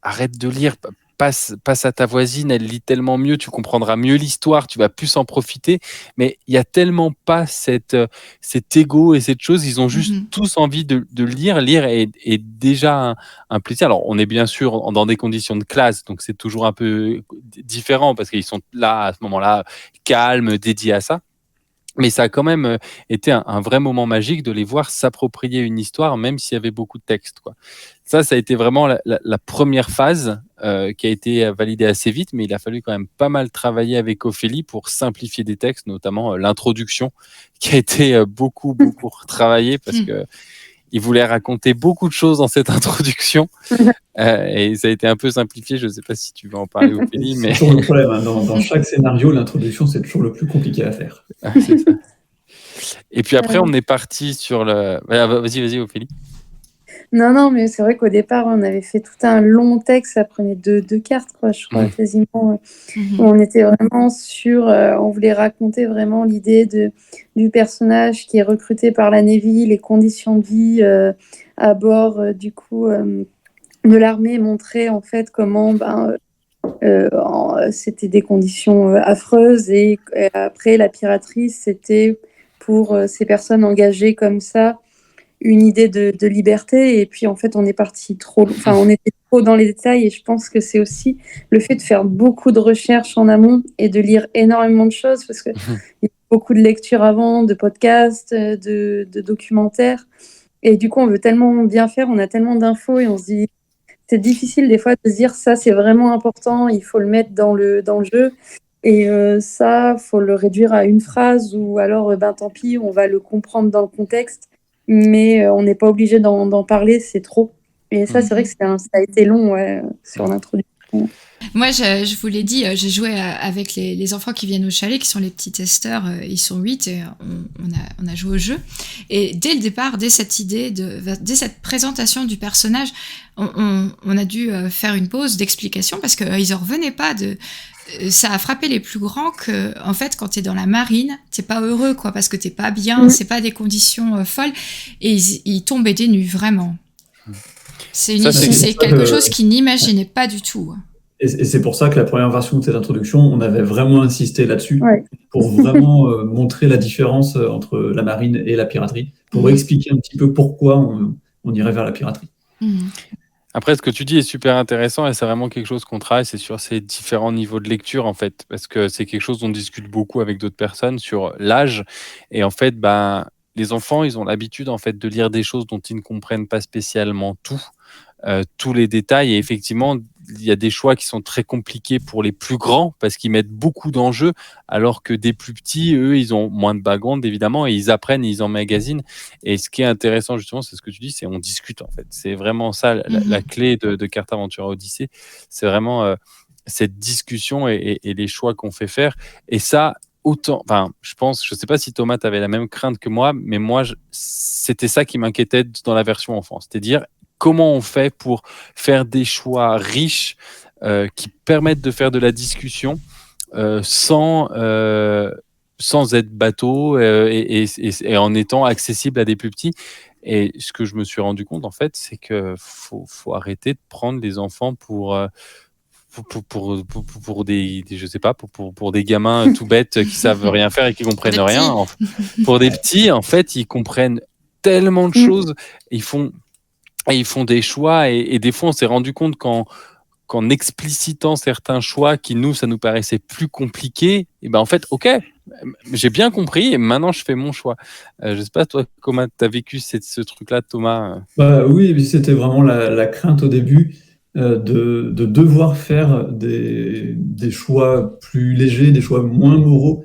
arrête de lire, passe à ta voisine, elle lit tellement mieux, tu comprendras mieux l'histoire, tu vas plus en profiter. Mais il y a tellement pas cet ego et cette chose, ils ont juste tous envie de lire. Lire est déjà un plaisir. Alors on est bien sûr dans des conditions de classe, donc c'est toujours un peu différent parce qu'ils sont là à ce moment-là calmes, dédiés à ça. Mais ça a quand même été un vrai moment magique de les voir s'approprier une histoire, même s'il y avait beaucoup de texte, quoi. Ça a été vraiment la première phase qui a été validée assez vite, mais il a fallu quand même pas mal travailler avec Ophélie pour simplifier des textes, notamment l'introduction, qui a été beaucoup retravaillée parce que il voulait raconter beaucoup de choses dans cette introduction et ça a été un peu simplifié. Je ne sais pas si tu veux en parler, Ophélie, mais C'est toujours le problème, hein. Dans chaque scénario, l'introduction, c'est toujours le plus compliqué à faire. c'est ça. Et puis après, on est parti sur le. Vas-y, Ophélie. Non, mais c'est vrai qu'au départ, on avait fait tout un long texte, ça prenait deux cartes, quoi, je crois, quasiment. Où on était vraiment sur, on voulait raconter vraiment l'idée du personnage qui est recruté par la Navy, les conditions de vie à bord, du coup, de l'armée, montrer en fait comment c'était des conditions affreuses et après la piraterie, c'était pour ces personnes engagées comme ça une idée de liberté. Et puis en fait on était trop dans les détails, et je pense que c'est aussi le fait de faire beaucoup de recherches en amont et de lire énormément de choses, parce que il y a beaucoup de lectures avant, de podcasts, de documentaires, et du coup on veut tellement bien faire, on a tellement d'infos et on se dit c'est difficile des fois de se dire ça c'est vraiment important, il faut le mettre dans le jeu. Et ça, faut le réduire à une phrase, ou alors, tant pis, on va le comprendre dans le contexte, mais on n'est pas obligé d'en parler, c'est trop. Et ça, c'est vrai que ça a été long, ouais, sur l'introduction. Moi, je vous l'ai dit, j'ai joué avec les enfants qui viennent au chalet, qui sont les petits testeurs. Ils sont 8 et on a joué au jeu. Et dès le départ, dès cette idée, dès cette présentation du personnage, on a dû faire une pause d'explication parce qu'ils en revenaient pas ça a frappé les plus grands que, en fait, quand t'es dans la marine, t'es pas heureux, quoi, parce que t'es pas bien, c'est pas des conditions folles, et ils tombaient des nues, vraiment. C'est quelque chose qu'ils n'imaginaient pas du tout. Et c'est pour ça que la première version de cette introduction, on avait vraiment insisté là-dessus, pour vraiment montrer la différence entre la marine et la piraterie, pour expliquer un petit peu pourquoi on irait vers la piraterie. Après, ce que tu dis est super intéressant et c'est vraiment quelque chose qu'on travaille, c'est sur ces différents niveaux de lecture, en fait, parce que c'est quelque chose dont on discute beaucoup avec d'autres personnes sur l'âge. Et en fait, les enfants, ils ont l'habitude, en fait, de lire des choses dont ils ne comprennent pas spécialement tous les détails. Et effectivement, il y a des choix qui sont très compliqués pour les plus grands parce qu'ils mettent beaucoup d'enjeux, alors que des plus petits, eux, ils ont moins de background, évidemment, et ils apprennent, ils emmagasinent. Et ce qui est intéressant, justement, c'est ce que tu dis, c'est on discute, en fait. C'est vraiment ça, la clé de Cartaventura Odyssée. C'est vraiment cette discussion et les choix qu'on fait faire. Et ça, je sais pas si Thomas, tu avais la même crainte que moi, mais moi, c'était ça qui m'inquiétait dans la version enfant. C'est-à-dire, comment on fait pour faire des choix riches qui permettent de faire de la discussion sans être bateau et en étant accessible à des plus petits. Et ce que je me suis rendu compte, en fait, c'est que faut arrêter de prendre les enfants pour des je sais pas, pour des gamins tout bêtes qui savent rien faire et qui comprennent rien. Pour des petits, en fait, ils comprennent tellement de choses. Ils font des choix et des fois, on s'est rendu compte qu'en explicitant certains choix qui, ça nous paraissait plus compliqués, et en fait, ok, j'ai bien compris et maintenant je fais mon choix. Je sais pas, toi, comment tu as vécu ce truc-là, Thomas? Oui, c'était vraiment la crainte au début de devoir faire des choix plus légers, des choix moins moraux,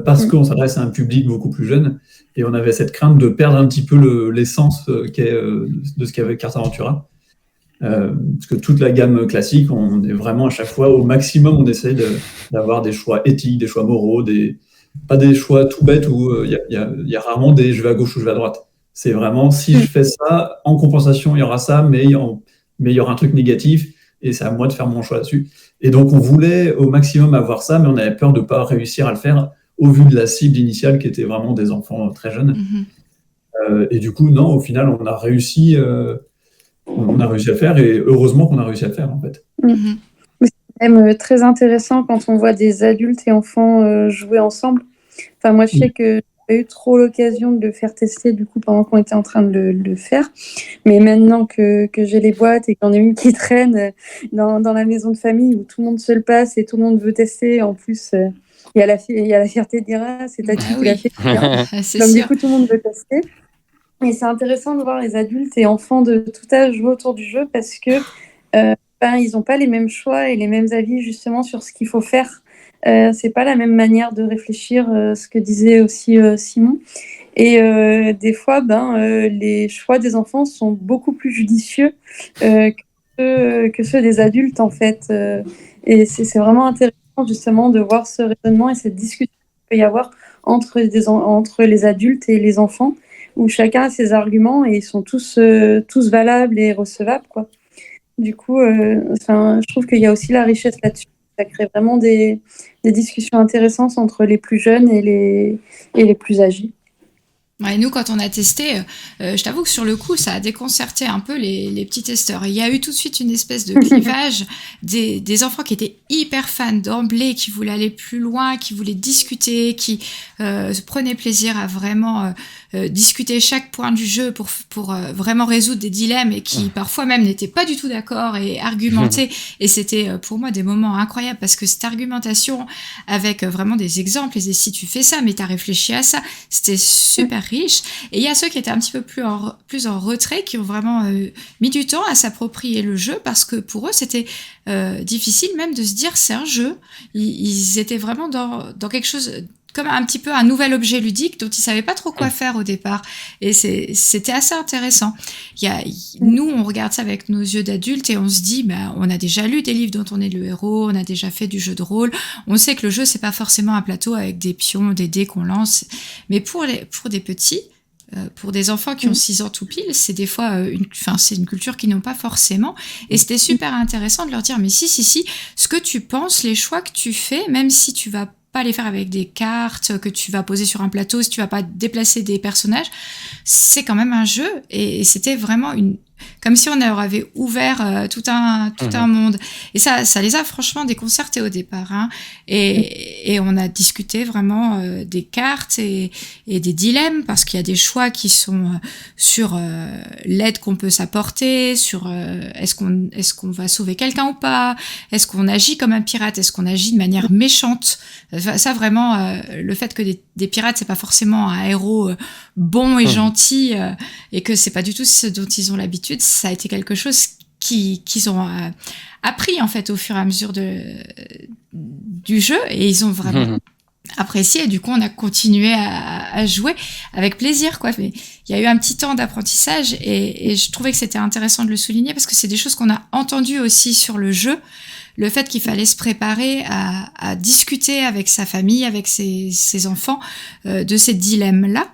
parce qu'on s'adresse à un public beaucoup plus jeune. Et on avait cette crainte de perdre un petit peu l'essence de ce qu'avait Cartaventura. Parce que toute la gamme classique, on est vraiment à chaque fois au maximum, on essaye d'avoir des choix éthiques, des choix moraux, pas des choix tout bêtes où il y a rarement des je vais à gauche ou je vais à droite. C'est vraiment si je fais ça, en compensation, il y aura ça, mais il y aura un truc négatif et c'est à moi de faire mon choix là-dessus. Et donc on voulait au maximum avoir ça, mais on avait peur de ne pas réussir à le faire au vu de la cible initiale qui était vraiment des enfants très jeunes. Et du coup, non, au final, on a réussi à le faire, et heureusement qu'on a réussi à le faire, en fait. C'est quand même très intéressant quand on voit des adultes et enfants jouer ensemble. Enfin, moi, je sais que j'ai pas eu trop l'occasion de le faire tester, du coup, pendant qu'on était en train de le faire. Mais maintenant que j'ai les boîtes et qu'il y en a une qui traîne dans la maison de famille où tout le monde se le passe et tout le monde veut tester, en plus, il y a la fierté de dire ah, c'est Tati qui l'a oui, fait. Bien. c'est Donc du sûr. coup, tout le monde veut tester. Et c'est intéressant de voir les adultes et enfants de tout âge jouer autour du jeu parce que ils n'ont pas les mêmes choix et les mêmes avis justement sur ce qu'il faut faire. C'est pas la même manière de réfléchir, ce que disait aussi Simon. Et des fois, les choix des enfants sont beaucoup plus judicieux que ceux des adultes en fait. Et c'est vraiment intéressant justement de voir ce raisonnement et cette discussion qu'il peut y avoir entre les adultes et les enfants, où chacun a ses arguments et ils sont tous valables et recevables, quoi. Du coup, je trouve qu'il y a aussi la richesse là-dessus. Ça crée vraiment des discussions intéressantes entre les plus jeunes et les plus âgés. Ouais, nous, quand on a testé, je t'avoue que sur le coup, ça a déconcerté un peu les petits testeurs. Il y a eu tout de suite une espèce de clivage des enfants qui étaient hyper fans d'emblée, qui voulaient aller plus loin, qui voulaient discuter, qui prenaient plaisir à vraiment discuter chaque point du jeu pour vraiment résoudre des dilemmes et qui parfois même n'étaient pas du tout d'accord et argumenter. Et c'était pour moi des moments incroyables parce que cette argumentation avec vraiment des exemples et des si tu fais ça, mais t'as réfléchi à ça, c'était super riche. Et il y a ceux qui étaient un petit peu plus en retrait, qui ont vraiment mis du temps à s'approprier le jeu parce que pour eux, c'était difficile même de se dire c'est un jeu. Ils étaient vraiment dans quelque chose comme un petit peu un nouvel objet ludique dont ils savaient pas trop quoi faire au départ. Et c'était assez intéressant. Nous, on regarde ça avec nos yeux d'adultes et on se dit, on a déjà lu des livres dont on est le héros, on a déjà fait du jeu de rôle. On sait que le jeu, c'est pas forcément un plateau avec des pions, des dés qu'on lance. Mais pour des petits, pour des enfants qui ont 6 ans tout pile, c'est des fois c'est une culture qu'ils n'ont pas forcément. Et c'était super intéressant de leur dire, mais si, ce que tu penses, les choix que tu fais, même si tu vas pas les faire avec des cartes que tu vas poser sur un plateau, si tu vas pas déplacer des personnages, c'est quand même un jeu. Et c'était vraiment comme si on leur avait ouvert tout un monde. Et ça les a franchement déconcertés au départ. Hein. Et on a discuté vraiment des cartes et des dilemmes, parce qu'il y a des choix qui sont sur l'aide qu'on peut s'apporter, sur est-ce qu'on va sauver quelqu'un ou pas, est-ce qu'on agit comme un pirate, est-ce qu'on agit de manière méchante. Ça vraiment, le fait que des pirates, c'est pas forcément un héros bon et gentil, et que c'est pas du tout ce dont ils ont l'habitude, ça a été quelque chose qu'ils ont appris en fait au fur et à mesure du jeu, et ils ont vraiment apprécié. Et du coup, on a continué à jouer avec plaisir, quoi. Mais il y a eu un petit temps d'apprentissage, et je trouvais que c'était intéressant de le souligner parce que c'est des choses qu'on a entendues aussi sur le jeu. Le fait qu'il fallait se préparer à discuter avec sa famille, avec ses enfants, de ces dilemmes-là.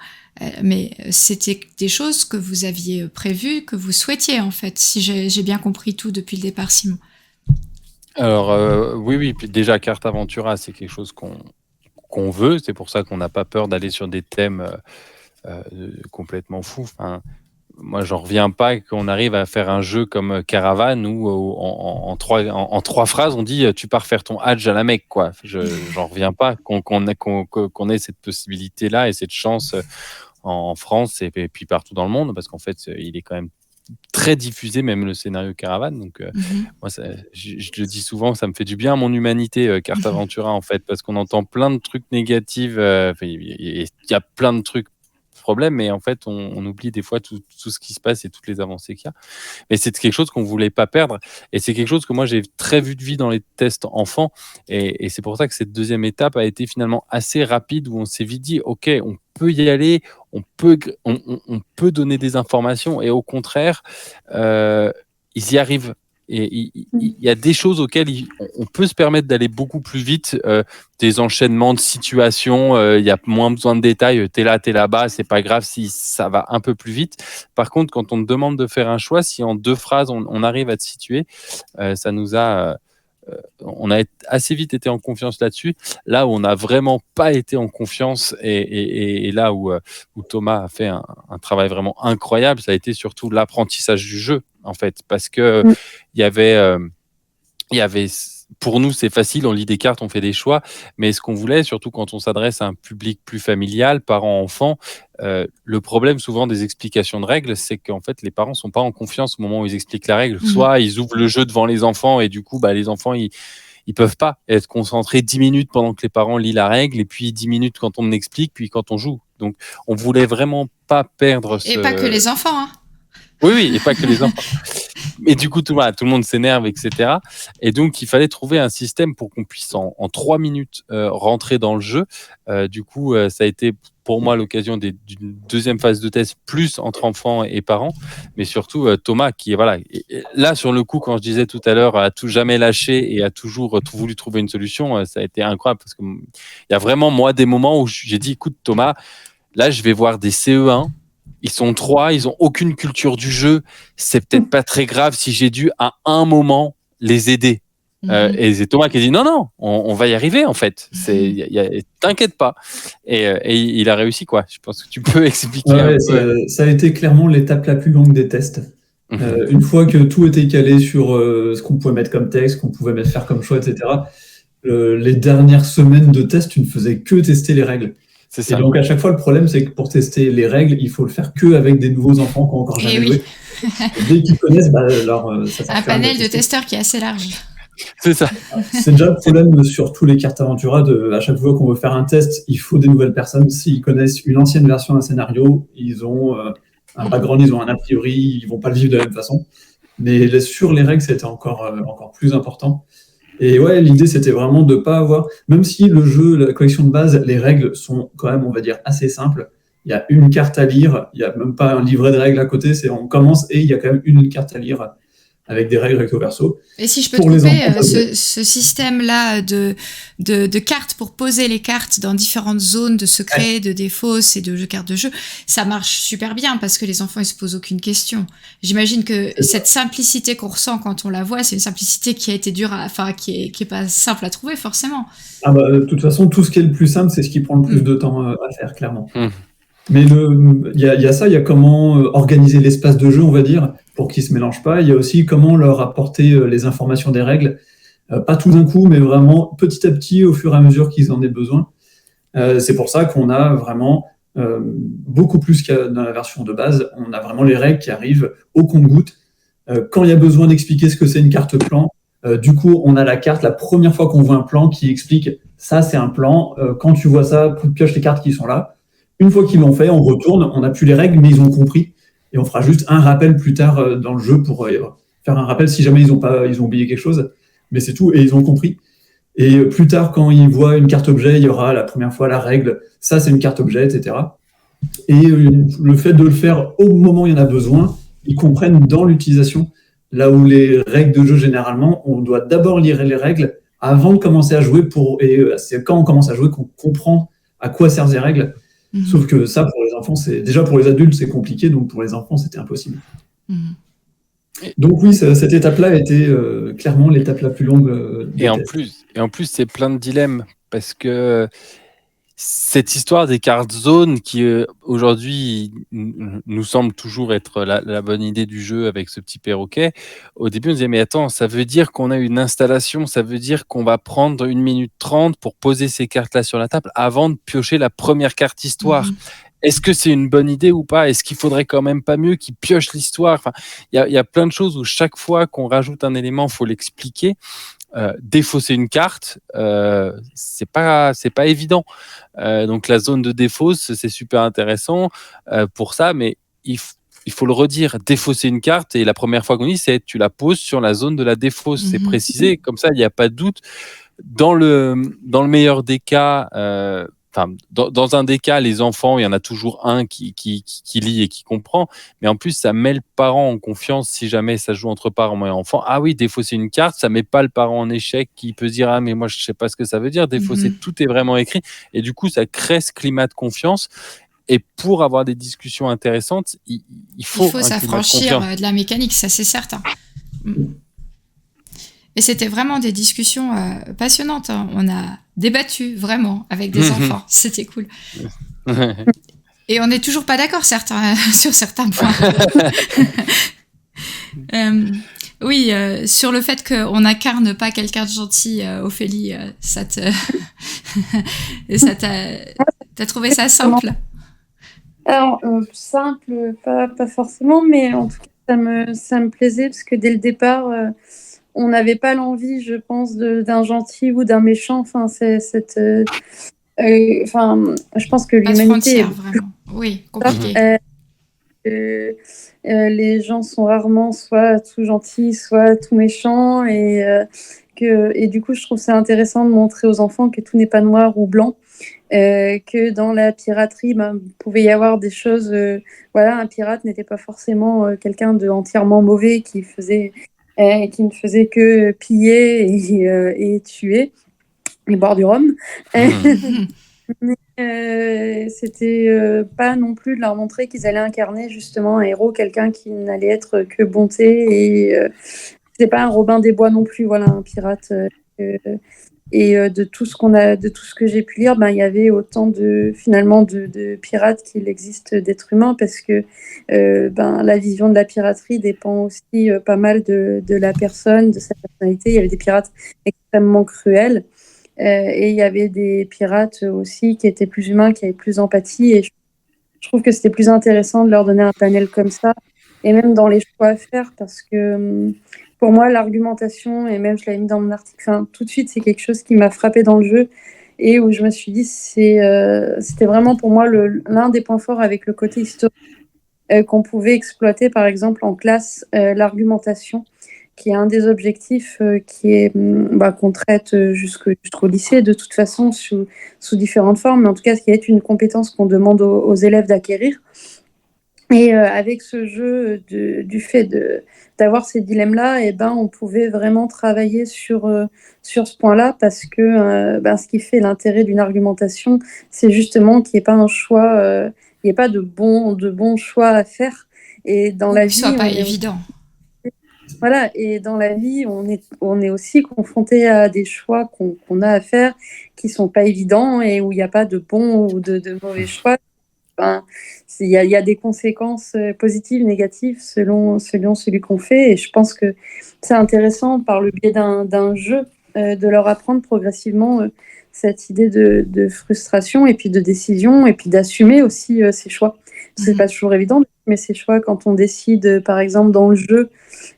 Mais c'était des choses que vous aviez prévues, que vous souhaitiez en fait, si j'ai bien compris tout depuis le départ, Simon. Alors oui, puis déjà Carte Aventura, c'est quelque chose qu'on veut. C'est pour ça qu'on n'a pas peur d'aller sur des thèmes complètement fous. Enfin, moi, j'en reviens pas qu'on arrive à faire un jeu comme Caravane où en 3 phrases, on dit tu pars faire ton Hajj à la Mecque, quoi. J'en reviens pas qu'on ait cette possibilité-là et cette chance en France et puis partout dans le monde, parce qu'en fait, il est quand même très diffusé, même le scénario Caravane. Donc, moi, je le dis souvent, ça me fait du bien à mon humanité, Carte Aventura, en fait, parce qu'on entend plein de trucs négatifs. Il y a plein de trucs problème, mais en fait, on oublie des fois tout ce qui se passe et toutes les avancées qu'il y a. Mais c'est quelque chose qu'on voulait pas perdre, et c'est quelque chose que moi j'ai très vu de vie dans les tests enfants, et c'est pour ça que cette deuxième étape a été finalement assez rapide, où on s'est vite dit, ok, on peut y aller, on peut donner des informations, et au contraire, ils y arrivent. Et il y a des choses auxquelles on peut se permettre d'aller beaucoup plus vite, des enchaînements de situations, il y a moins besoin de détails, t'es là-bas, c'est pas grave si ça va un peu plus vite. Par contre, quand on te demande de faire un choix, si en 2 phrases on arrive à te situer, ça nous a... on a assez vite été en confiance là-dessus. Là où on n'a vraiment pas été en confiance, et là où Thomas a fait un travail vraiment incroyable, ça a été surtout l'apprentissage du jeu, en fait, parce que il y avait pour nous, c'est facile, on lit des cartes, on fait des choix, mais ce qu'on voulait, surtout quand on s'adresse à un public plus familial, parents-enfants, le problème souvent des explications de règles, c'est qu'en fait, les parents sont pas en confiance au moment où ils expliquent la règle. Soit ils ouvrent le jeu devant les enfants, et du coup, les enfants, ils peuvent pas être concentrés 10 minutes pendant que les parents lisent la règle, et puis 10 minutes quand on explique, puis quand on joue. Donc, on voulait vraiment pas perdre Et pas que les enfants, hein. Oui, et pas que les enfants. Et du coup, tout le monde s'énerve, etc. Et donc, il fallait trouver un système pour qu'on puisse en 3 minutes rentrer dans le jeu. Du coup, ça a été pour moi l'occasion d'une deuxième phase de test, plus entre enfants et parents. Mais surtout, Thomas, qui voilà, là, sur le coup, quand je disais tout à l'heure, a tout jamais lâché et a toujours voulu trouver une solution, ça a été incroyable. Parce qu'il y a vraiment, moi, des moments où j'ai dit, écoute, Thomas, là, je vais voir des CE1. Ils sont 3, ils ont aucune culture du jeu. C'est peut-être pas très grave si j'ai dû à un moment les aider. Et c'est Thomas qui a dit non, on va y arriver en fait. T'inquiète pas. Et il a réussi quoi. Je pense que tu peux expliquer un peu. Ça a été clairement l'étape la plus longue des tests. Une fois que tout était calé sur ce qu'on pouvait mettre comme texte, qu'on pouvait faire comme choix, etc. Les dernières semaines de test, tu ne faisais que tester les règles. C'est ça. Et donc, à chaque fois, le problème, c'est que pour tester les règles, il faut le faire que avec des nouveaux enfants qui n'ont encore jamais joué. Dès qu'ils connaissent, ça un panel de testeurs qui est assez large. C'est ça. C'est déjà le problème sur tous les cartes Aventura. À chaque fois qu'on veut faire un test, il faut des nouvelles personnes. S'ils connaissent une ancienne version d'un scénario, ils ont un background, ils ont un a priori, ils vont pas le vivre de la même façon. Mais sur les règles, c'était encore plus important. Et ouais, l'idée, c'était vraiment de pas avoir... Même si le jeu, la collection de base, les règles sont quand même, on va dire, assez simples. Il y a une carte à lire, il n'y a même pas un livret de règles à côté. On commence et il y a quand même une carte à lire avec des règles recto verso. Et si je peux te couper, ce système-là de cartes pour poser les cartes dans différentes zones de secrets, de défausses et de cartes de jeu, ça marche super bien parce que les enfants ils se posent aucune question. J'imagine que cette simplicité qu'on ressent quand on la voit, c'est une simplicité qui a été dure, qui est pas simple à trouver forcément. De toute façon, tout ce qui est le plus simple, c'est ce qui prend le plus de temps à faire, clairement. Mais il y a ça, il y a comment organiser l'espace de jeu, on va dire, pour qu'ils ne se mélangent pas. Il y a aussi comment leur apporter les informations des règles, pas tout d'un coup, mais vraiment petit à petit, au fur et à mesure qu'ils en aient besoin. C'est pour ça qu'on a vraiment, beaucoup plus que dans la version de base, on a vraiment les règles qui arrivent au compte-gouttes. Quand il y a besoin d'expliquer ce que c'est une carte plan, du coup, on a la carte, la première fois qu'on voit un plan qui explique « ça, c'est un plan, quand tu vois ça, pioche les cartes qui sont là ». Une fois qu'ils l'ont fait, on retourne, on n'a plus les règles, mais ils ont compris. Et on fera juste un rappel plus tard dans le jeu pour faire un rappel si jamais ils ont oublié quelque chose. Mais c'est tout, et ils ont compris. Et plus tard, quand ils voient une carte objet, il y aura la première fois la règle, ça c'est une carte objet, etc. Et le fait de le faire au moment où il y en a besoin, ils comprennent dans l'utilisation. Là où les règles de jeu, généralement, on doit d'abord lire les règles avant de commencer à jouer. Et c'est quand on commence à jouer qu'on comprend à quoi servent ces règles. Sauf que ça, pour les enfants, déjà pour les adultes, c'est compliqué, donc pour les enfants, c'était impossible. Donc oui, cette étape-là a été clairement l'étape la plus longue. Et en plus, c'est plein de dilemmes, parce que cette histoire des cartes zones qui aujourd'hui nous semble toujours être la bonne idée du jeu avec ce petit perroquet, au début on disait mais attends, ça veut dire qu'on a une installation, ça veut dire qu'on va prendre 1 minute 30 pour poser ces cartes là sur la table avant de piocher la première carte histoire. Est-ce que c'est une bonne idée ou pas? Est-ce qu'il faudrait quand même pas mieux qu'ils piochent l'histoire? Enfin, il y a plein de choses où chaque fois qu'on rajoute un élément, faut l'expliquer. Défausser une carte, c'est pas évident. Donc la zone de défausse, c'est super intéressant pour ça, mais il faut le redire. Défausser une carte, et la première fois qu'on dit, c'est tu la poses sur la zone de la défausse. C'est précisé, comme ça, il n'y a pas de doute. Dans le meilleur des cas, dans un des cas, les enfants, il y en a toujours un qui lit et qui comprend, mais en plus, ça met le parent en confiance si jamais ça joue entre parents et enfants. Ah oui, défausser une carte, ça met pas le parent en échec qui peut se dire « Ah, mais moi, je sais pas ce que ça veut dire. » Défausser, tout est vraiment écrit. Et du coup, ça crée ce climat de confiance. Et pour avoir des discussions intéressantes, il faut s'affranchir de la mécanique, ça c'est certain. Et c'était vraiment des discussions passionnantes. On a débattu vraiment avec des enfants. C'était cool. Et on n'est toujours pas d'accord sur certains points. Oui, sur le fait qu'on n'incarne pas quelqu'un de gentil, Ophélie, t'as trouvé ça simple? Alors, simple, pas forcément, mais en tout cas, ça me plaisait parce que dès le départ, on n'avait pas l'envie, je pense, d'un gentil ou d'un méchant. Enfin, je pense que Pas de l'humanité est frontières, vraiment. Oui, compliqué. les gens sont rarement soit tout gentils, soit tout méchants, et du coup, je trouve ça intéressant de montrer aux enfants que tout n'est pas noir ou blanc, que dans la piraterie, il pouvait y avoir des choses. Voilà, un pirate n'était pas forcément quelqu'un de entièrement mauvais qui ne faisait que piller et tuer et boire du rhum. C'était pas non plus de leur montrer qu'ils allaient incarner justement un héros, quelqu'un qui n'allait être que bonté, et c'est pas un Robin des Bois non plus, voilà, un pirate. De tout ce que j'ai pu lire, il y avait autant finalement de pirates qu'il existe d'êtres humains, parce que la vision de la piraterie dépend aussi pas mal de la personne, de sa personnalité. Il y avait des pirates extrêmement cruels. Et il y avait des pirates aussi qui étaient plus humains, qui avaient plus d'empathie. Et je trouve que c'était plus intéressant de leur donner un panel comme ça, et même dans les choix à faire, parce que pour moi, l'argumentation, et même je l'avais mis dans mon article, tout de suite, c'est quelque chose qui m'a frappé dans le jeu, et où je me suis dit, c'était vraiment pour moi l'un des points forts avec le côté historique, qu'on pouvait exploiter, par exemple, en classe, l'argumentation, qui est un des objectifs qu'on traite jusqu'au lycée, de toute façon, sous différentes formes, mais en tout cas, ce qui est une compétence qu'on demande aux élèves d'acquérir. Et avec ce jeu du fait d'avoir ces dilemmes-là, on pouvait vraiment travailler sur ce point-là, parce que ce qui fait l'intérêt d'une argumentation, c'est justement qu'il n'y ait pas un choix, il n'y ait pas de bons choix à faire. Et dans la vie, soit pas évident. Voilà, et dans la vie, on est aussi confronté à des choix qu'on a à faire, qui sont pas évidents, et où il n'y a pas de bons ou de mauvais choix. Il y a des conséquences positives, négatives, selon celui qu'on fait. Et je pense que c'est intéressant, par le biais d'un jeu, de leur apprendre progressivement cette idée de frustration, et puis de décision, et puis d'assumer aussi ses choix. C'est pas toujours évident d'assumer ses choix quand on décide, par exemple, dans le jeu,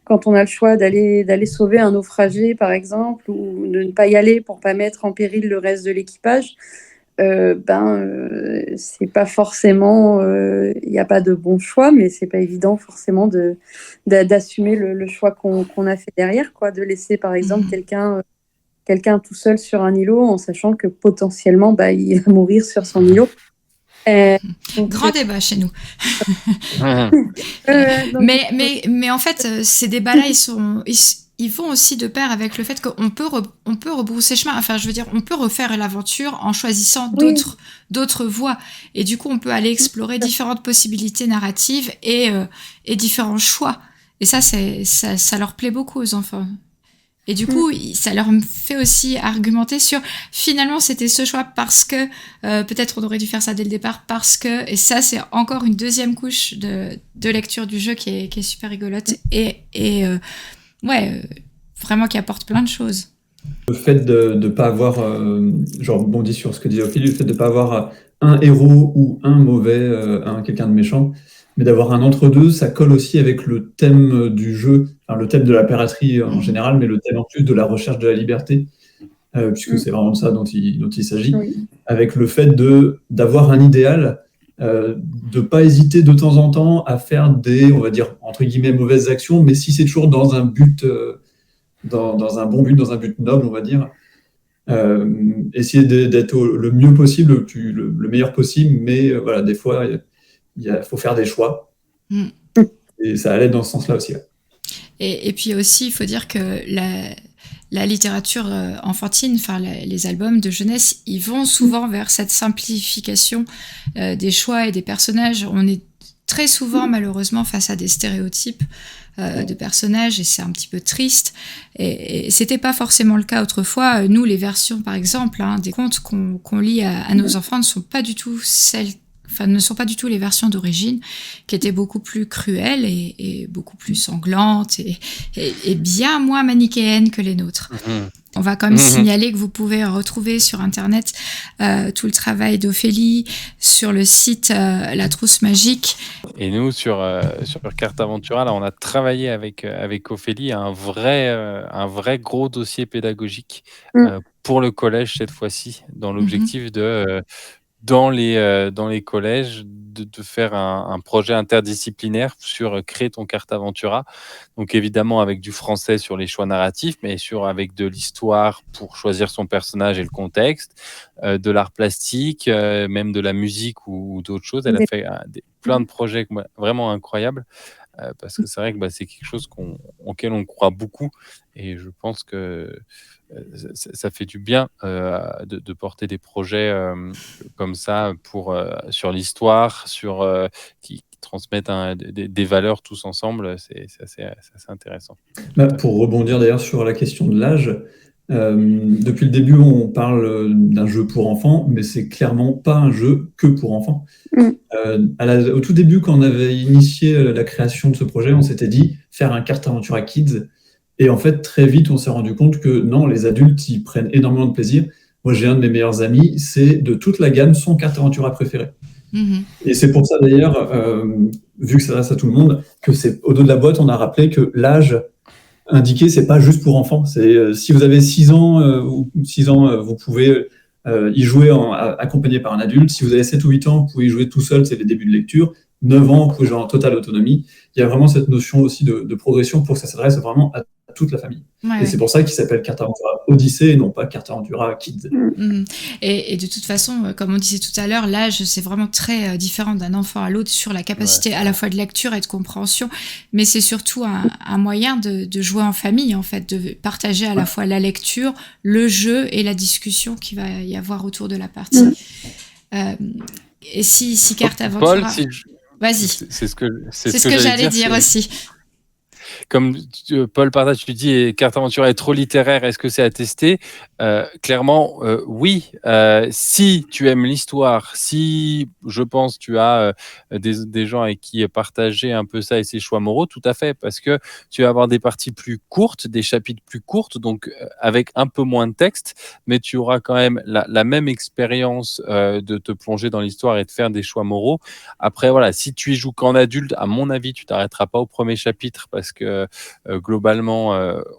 quand on a le choix d'aller sauver un naufragé, par exemple, ou de ne pas y aller pour pas mettre en péril le reste de l'équipage. C'est pas forcément, il n'y a pas de bon choix, mais c'est pas évident forcément d'assumer le choix qu'on a fait derrière, quoi, de laisser par exemple quelqu'un tout seul sur un îlot, en sachant que potentiellement il va mourir sur son îlot. Grand débat chez nous. Mais en fait, ces débats-là, ils vont aussi de pair avec le fait qu'on peut rebrousser chemin. Enfin, je veux dire, on peut refaire l'aventure en choisissant d'autres voies. Et du coup, on peut aller explorer différentes possibilités narratives et différents choix. Et ça leur plaît beaucoup aux enfants. Et du coup, ça leur fait aussi argumenter sur, finalement, c'était ce choix parce que peut-être on aurait dû faire ça dès le départ, parce que, et ça, c'est encore une deuxième couche de lecture du jeu qui est super rigolote vraiment qui apporte plein de choses. Le fait de ne pas avoir, je rebondis sur ce que disait Ophélie, le fait de ne pas avoir un héros ou un mauvais, quelqu'un de méchant, mais d'avoir un entre-deux, ça colle aussi avec le thème du jeu, enfin, le thème de la piraterie en général, mais le thème en plus de la recherche de la liberté, puisque c'est vraiment de ça dont il s'agit, avec le fait d'avoir un idéal, de ne pas hésiter de temps en temps à faire des, on va dire, entre guillemets, mauvaises actions, mais si c'est toujours dans un but, dans un bon but, dans un but noble, on va dire, essayer d'être le mieux possible, le meilleur possible, mais voilà, des fois, il faut faire des choix. Et ça allait dans ce sens-là aussi. Ouais. Et puis aussi, il faut dire que la littérature enfantine, enfin les albums de jeunesse, ils vont souvent vers cette simplification des choix et des personnages. On est très souvent, malheureusement, face à des stéréotypes de personnages, et c'est un petit peu triste. Et c'était pas forcément le cas autrefois. Nous, les versions, par exemple, des contes qu'on lit à nos enfants ne sont pas du tout celles ne sont pas du tout les versions d'origine, qui étaient beaucoup plus cruelles et beaucoup plus sanglantes et bien moins manichéennes que les nôtres. On va quand même signaler que vous pouvez retrouver sur Internet tout le travail d'Ophélie sur le site La Trousse Magique. Et nous, sur Carte Aventura, là, on a travaillé avec Ophélie un vrai gros dossier pédagogique pour le collège cette fois-ci, dans l'objectif de dans les collèges de faire un projet interdisciplinaire sur créer ton Carte Aventura. Donc évidemment avec du français sur les choix narratifs, mais avec de l'histoire pour choisir son personnage et le contexte, de l'art plastique, même de la musique ou d'autres choses. Elle a fait plein de projets vraiment incroyables. Parce que c'est vrai que c'est quelque chose auquel on croit beaucoup, et je pense que ça fait du bien de porter des projets comme ça sur l'histoire, qui transmettent des valeurs tous ensemble. C'est assez intéressant. Pour rebondir d'ailleurs sur la question de l'âge, depuis le début, on parle d'un jeu pour enfants, mais c'est clairement pas un jeu que pour enfants. Au tout début, quand on avait initié la création de ce projet, on s'était dit faire un Carte Aventura Kids. Et en fait, très vite, on s'est rendu compte que non, les adultes, ils prennent énormément de plaisir. Moi, j'ai un de mes meilleurs amis, c'est de toute la gamme son Carte Aventura préféré. Et c'est pour ça d'ailleurs, vu que ça s'adresse à tout le monde, que c'est au dos de la boîte, on a rappelé que l'âge indiqué, c'est pas juste pour enfants. C'est si vous avez 6 ans, vous pouvez y jouer accompagné par un adulte. Si vous avez 7 ou 8 ans, vous pouvez y jouer tout seul, c'est les débuts de lecture. 9 ans, vous pouvez jouer en totale autonomie. Il y a vraiment cette notion aussi de progression pour que ça s'adresse vraiment à toute la famille. Et c'est pour ça qu'il s'appelle Carte Aventura Odyssée et non pas Carte Aventura Kids. Et de toute façon, comme on disait tout à l'heure, l'âge, c'est vraiment très différent d'un enfant à l'autre sur la capacité à la fois de lecture et de compréhension, mais c'est surtout un moyen de jouer en famille, en fait, de partager à la fois la lecture, le jeu et la discussion qu'il va y avoir autour de la partie. Et si Carte Aventura... Paul, vas-y. C'est ce que j'allais dire aussi. Comme Paul partage, tu dis Carte Aventura est trop littéraire, est-ce que c'est à tester? Clairement, oui. Si tu aimes l'histoire, si je pense tu as des gens avec qui partager un peu ça et ses choix moraux, tout à fait, parce que tu vas avoir des parties plus courtes, des chapitres plus courtes, donc avec un peu moins de texte, mais tu auras quand même la même expérience de te plonger dans l'histoire et de faire des choix moraux. Après, voilà, si tu y joues qu'en adulte, à mon avis, tu t'arrêteras pas au premier chapitre parce que globalement,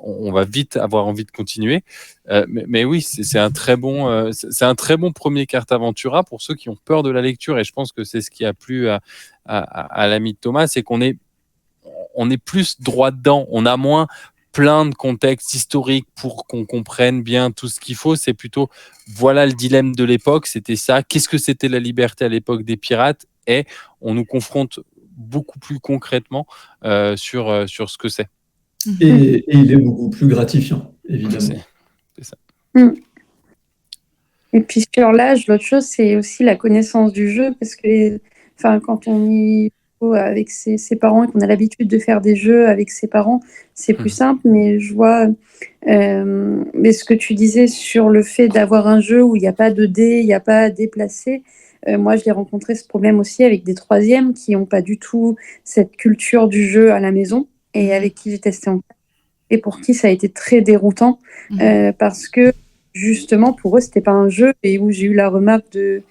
on va vite avoir envie de continuer. Mais oui, c'est un très bon premier Carte Aventura pour ceux qui ont peur de la lecture, et je pense que c'est ce qui a plu à l'ami de Thomas, c'est qu'on est plus droit dedans, on a moins plein de contextes historiques pour qu'on comprenne bien tout ce qu'il faut. C'est plutôt, voilà le dilemme de l'époque, c'était ça. Qu'est-ce que c'était la liberté à l'époque des pirates? Et on nous confronte beaucoup plus concrètement sur ce que c'est. Et il est beaucoup plus gratifiant, évidemment. C'est ça. Et puis sur l'âge, l'autre chose, c'est aussi la connaissance du jeu, parce que quand on y joue avec ses parents et qu'on a l'habitude de faire des jeux avec ses parents, c'est plus simple. Mais je vois mais ce que tu disais sur le fait d'avoir un jeu où il n'y a pas de dés, il n'y a pas à déplacer. Moi, j'ai rencontré ce problème aussi avec des troisièmes qui n'ont pas du tout cette culture du jeu à la maison et avec qui j'ai testé en classe et pour qui ça a été très déroutant parce que justement, pour eux, c'était pas un jeu et où j'ai eu la remarque de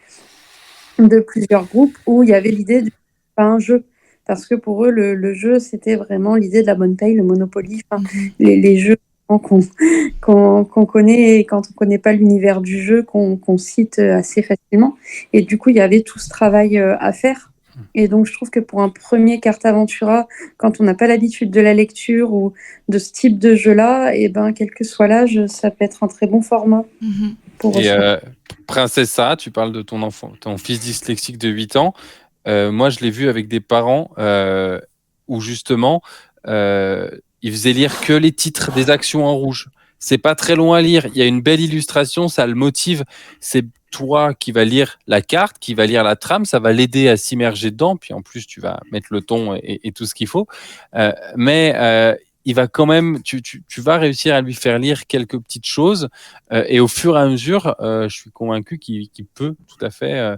plusieurs groupes où il y avait l'idée de pas un jeu. Parce que pour eux, le jeu, c'était vraiment l'idée de la bonne paye, le Monopoly, les jeux qu'on connaît et quand on connaît pas l'univers du jeu, qu'on cite assez facilement. Et du coup, il y avait tout ce travail à faire. Et donc, je trouve que pour un premier Carte Aventura, quand on n'a pas l'habitude de la lecture ou de ce type de jeu-là, quel que soit l'âge, ça peut être un très bon format. Princesse Sarah, tu parles de ton fils dyslexique de 8 ans. Moi, je l'ai vu avec des parents où justement, ils faisaient lire que les titres des actions en rouge. C'est pas très long à lire. Il y a une belle illustration, ça le motive. C'est toi qui vas lire la carte, qui va lire la trame, ça va l'aider à s'immerger dedans. Puis en plus, tu vas mettre le ton et tout ce qu'il faut. Mais il va quand même, tu vas réussir à lui faire lire quelques petites choses. Et au fur et à mesure, je suis convaincu qu'il peut tout à fait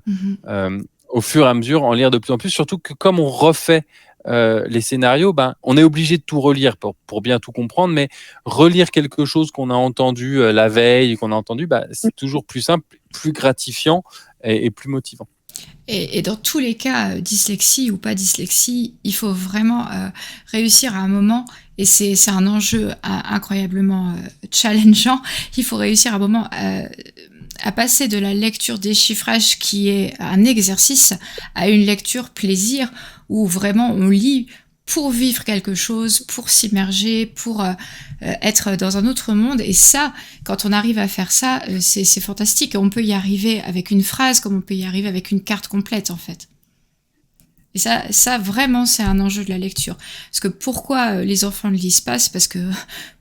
au fur et à mesure, en lire de plus en plus. Surtout que comme on refait les scénarios, on est obligé de tout relire pour bien tout comprendre, mais relire quelque chose qu'on a entendu la veille, qu'on a entendu, c'est toujours plus simple, plus gratifiant et plus motivant. Et dans tous les cas, dyslexie ou pas dyslexie, il faut vraiment réussir à un moment, et c'est un enjeu incroyablement challengeant, il faut réussir à un moment à passer de la lecture déchiffrage qui est un exercice à une lecture plaisir où vraiment on lit pour vivre quelque chose, pour s'immerger, pour être dans un autre monde. Et ça, quand on arrive à faire ça, c'est fantastique. On peut y arriver avec une phrase comme on peut y arriver avec une carte complète, en fait. Et ça vraiment, c'est un enjeu de la lecture. Parce que pourquoi les enfants ne lisent pas, c'est parce que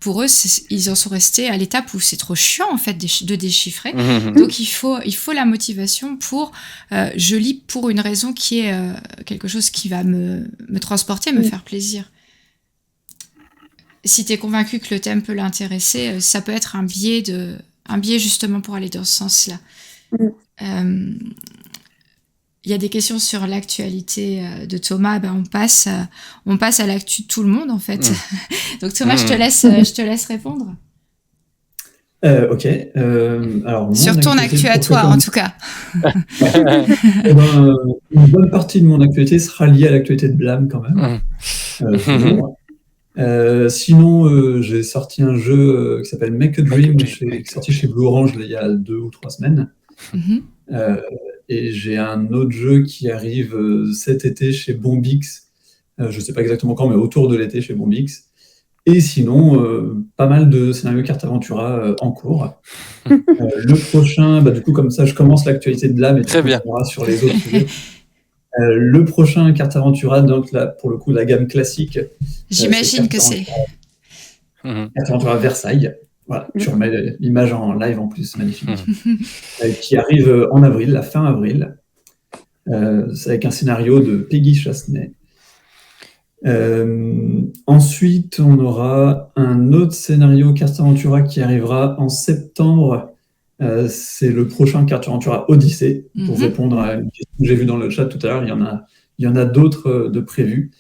pour eux, ils en sont restés à l'étape où c'est trop chiant, en fait, de déchiffrer. Donc, il faut la motivation pour... je lis pour une raison qui est quelque chose qui va me transporter, me faire plaisir. Si tu es convaincu que le thème peut l'intéresser, ça peut être un biais justement pour aller dans ce sens-là. Il y a des questions sur l'actualité de Thomas. On passe à l'actu de tout le monde, en fait. Donc Thomas, je te laisse répondre. Ok. Alors, sur ton actu à toi, en tout cas. Une bonne partie de mon actualité sera liée à l'actualité de Blam, quand même. Sinon, j'ai sorti un jeu qui s'appelle Make a Dream, qui est sorti chez Blue Orange il y a 2 ou 3 semaines. Et j'ai un autre jeu qui arrive cet été chez Bombix. Je ne sais pas exactement quand, mais autour de l'été chez Bombix. Et sinon, pas mal de scénarios Carte Aventura en cours. Le prochain, du coup, comme ça, je commence l'actualité de Blam et Très bien. On verra sur les autres sujets. Le prochain Carte Aventura, donc là, pour le coup, la gamme classique. J'imagine que c'est. Carte Aventura Versailles. Voilà, je remets l'image en live en plus, magnifique. Qui arrive en avril, la fin avril. C'est avec un scénario de Peggy Chassenay. Ensuite, on aura un autre scénario Carte Aventura qui arrivera en septembre. C'est le prochain Carte Aventura Odyssée, pour répondre à une question que j'ai vue dans le chat tout à l'heure. Il y en a d'autres de prévus.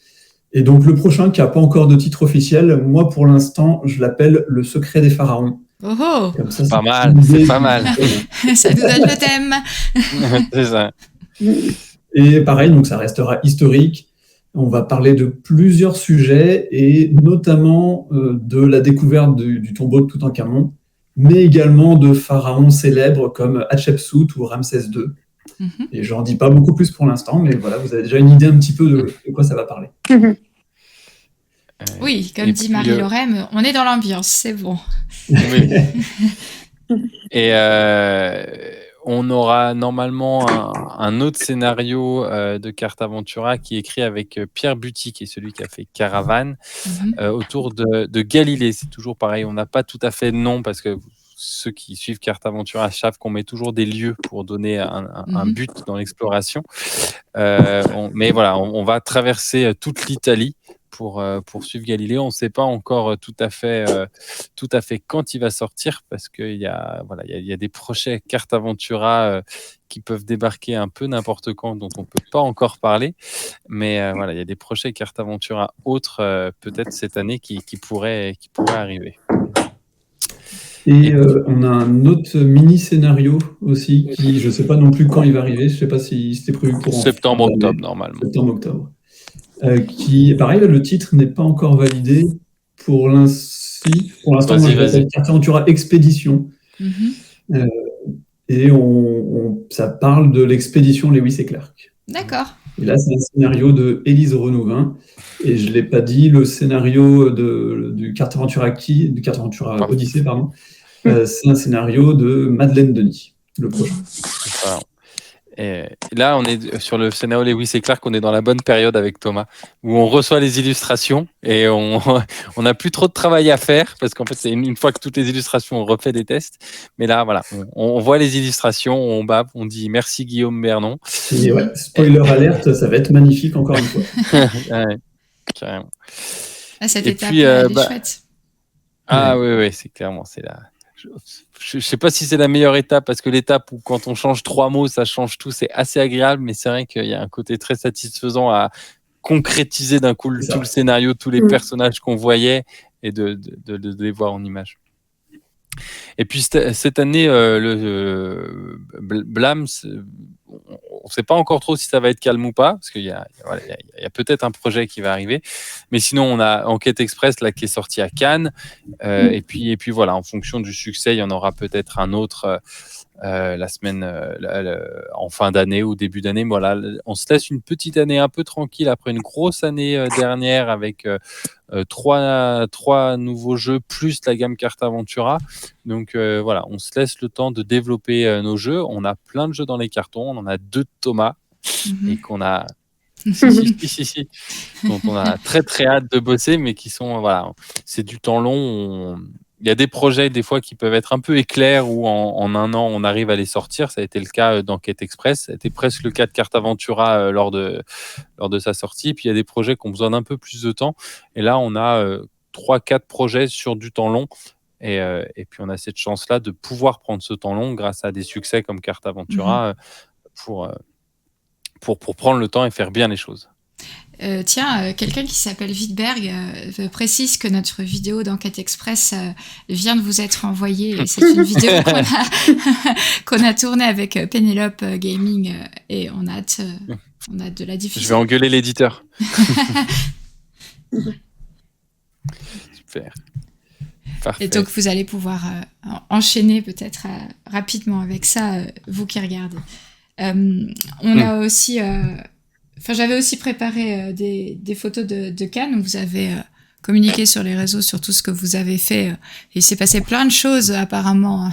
Et donc, le prochain, qui n'a pas encore de titre officiel, moi, pour l'instant, je l'appelle Le Secret des Pharaons. Oh, comme ça, c'est pas mal, c'est pas mal. Ça nous donne le thème. C'est ça. Et pareil, donc ça restera historique. On va parler de plusieurs sujets, et notamment de la découverte du tombeau de Toutankhamon, mais également de pharaons célèbres comme Hatshepsut ou Ramsès II. Et j'en dis pas beaucoup plus pour l'instant, mais voilà, vous avez déjà une idée un petit peu de quoi ça va parler. Oui, comme dit Marie-Laurem, on est dans l'ambiance, c'est bon. Oui. Et on aura normalement un autre scénario de Carte Aventura qui est écrit avec Pierre Buty, qui est celui qui a fait Caravane, autour de Galilée. C'est toujours pareil, on n'a pas tout à fait de nom parce que ceux qui suivent Carte Aventura savent qu'on met toujours des lieux pour donner un but dans l'exploration. Mais voilà, on va traverser toute l'Italie pour suivre Galilée. On ne sait pas encore tout à fait quand il va sortir, parce qu'il y a des projets Carte Aventura qui peuvent débarquer un peu n'importe quand, dont on ne peut pas encore parler. Mais il y a des projets Carte Aventura autres, peut-être cette année, qui pourraient arriver. Et on a un autre mini-scénario aussi, qui, je ne sais pas non plus quand il va arriver, je ne sais pas si c'était prévu pour... Septembre-octobre, normalement. Septembre-octobre. Qui, pareil, le titre n'est pas encore validé pour l'instant. Pour l'instant, moi, je l'appelle Carte Aventura Expédition. Et ça parle de l'expédition Lewis et Clark. D'accord. Et là, c'est un scénario de Élise Renouvin. Et je ne l'ai pas dit, le scénario du Carte Aventura Odyssée, pardon. C'est un scénario de Madeleine Denis, le prochain. Voilà. Et là, on est sur le scénario Lewis et Clark, on est dans la bonne période avec Thomas, où on reçoit les illustrations et on n'a plus trop de travail à faire, parce qu'en fait, c'est une fois que toutes les illustrations, on refait des tests. Mais là, voilà, on voit les illustrations, on bave, on dit merci Guillaume Bernon. Et ouais, spoiler alerte, ça va être magnifique encore une fois. Ouais, carrément. Cette étape, elle est chouette. Ah oui, c'est clairement, c'est là. je sais pas si c'est la meilleure étape, parce que l'étape où quand on change 3 mots, ça change tout, c'est assez agréable, mais c'est vrai qu'il y a un côté très satisfaisant à concrétiser d'un coup C'est tout ça. le scénario, tous les personnages qu'on voyait et de les voir en images. Et puis cette année, Blâme, on ne sait pas encore trop si ça va être calme ou pas, parce qu'il y a peut-être un projet qui va arriver. Mais sinon, on a Enquête Express là, qui est sorti à Cannes. Et puis voilà, en fonction du succès, il y en aura peut-être un autre la semaine en fin d'année ou début d'année. Voilà, on se laisse une petite année un peu tranquille après une grosse année dernière avec trois nouveaux jeux plus la gamme Carta Ventura. Donc voilà, on se laisse le temps de développer nos jeux. On a plein de jeux dans les cartons. On en a 2 de Thomas et qu'on a si, dont on a très très hâte de bosser, mais qui sont voilà, c'est du temps long. Il y a des projets des fois qui peuvent être un peu éclairs où en un an on arrive à les sortir. Ça a été le cas d'Enquête Express, ça a été presque le cas de Carta Ventura lors de sa sortie. Puis il y a des projets qui ont besoin d'un peu plus de temps. Et là on a 3-4 projets sur du temps long. Et puis on a cette chance-là de pouvoir prendre ce temps long grâce à des succès comme Carta Ventura pour prendre le temps et faire bien les choses. Tiens, quelqu'un qui s'appelle Wittberg précise que notre vidéo d'Enquête Express vient de vous être envoyée. Et c'est une vidéo qu'on a tournée avec Penelope Gaming et on a hâte de la diffuser. Je vais engueuler l'éditeur. Super. Parfait. Et donc vous allez pouvoir enchaîner peut-être rapidement avec ça, vous qui regardez. On a aussi... j'avais aussi préparé des photos de Cannes où vous avez communiqué sur les réseaux sur tout ce que vous avez fait. Il s'est passé plein de choses apparemment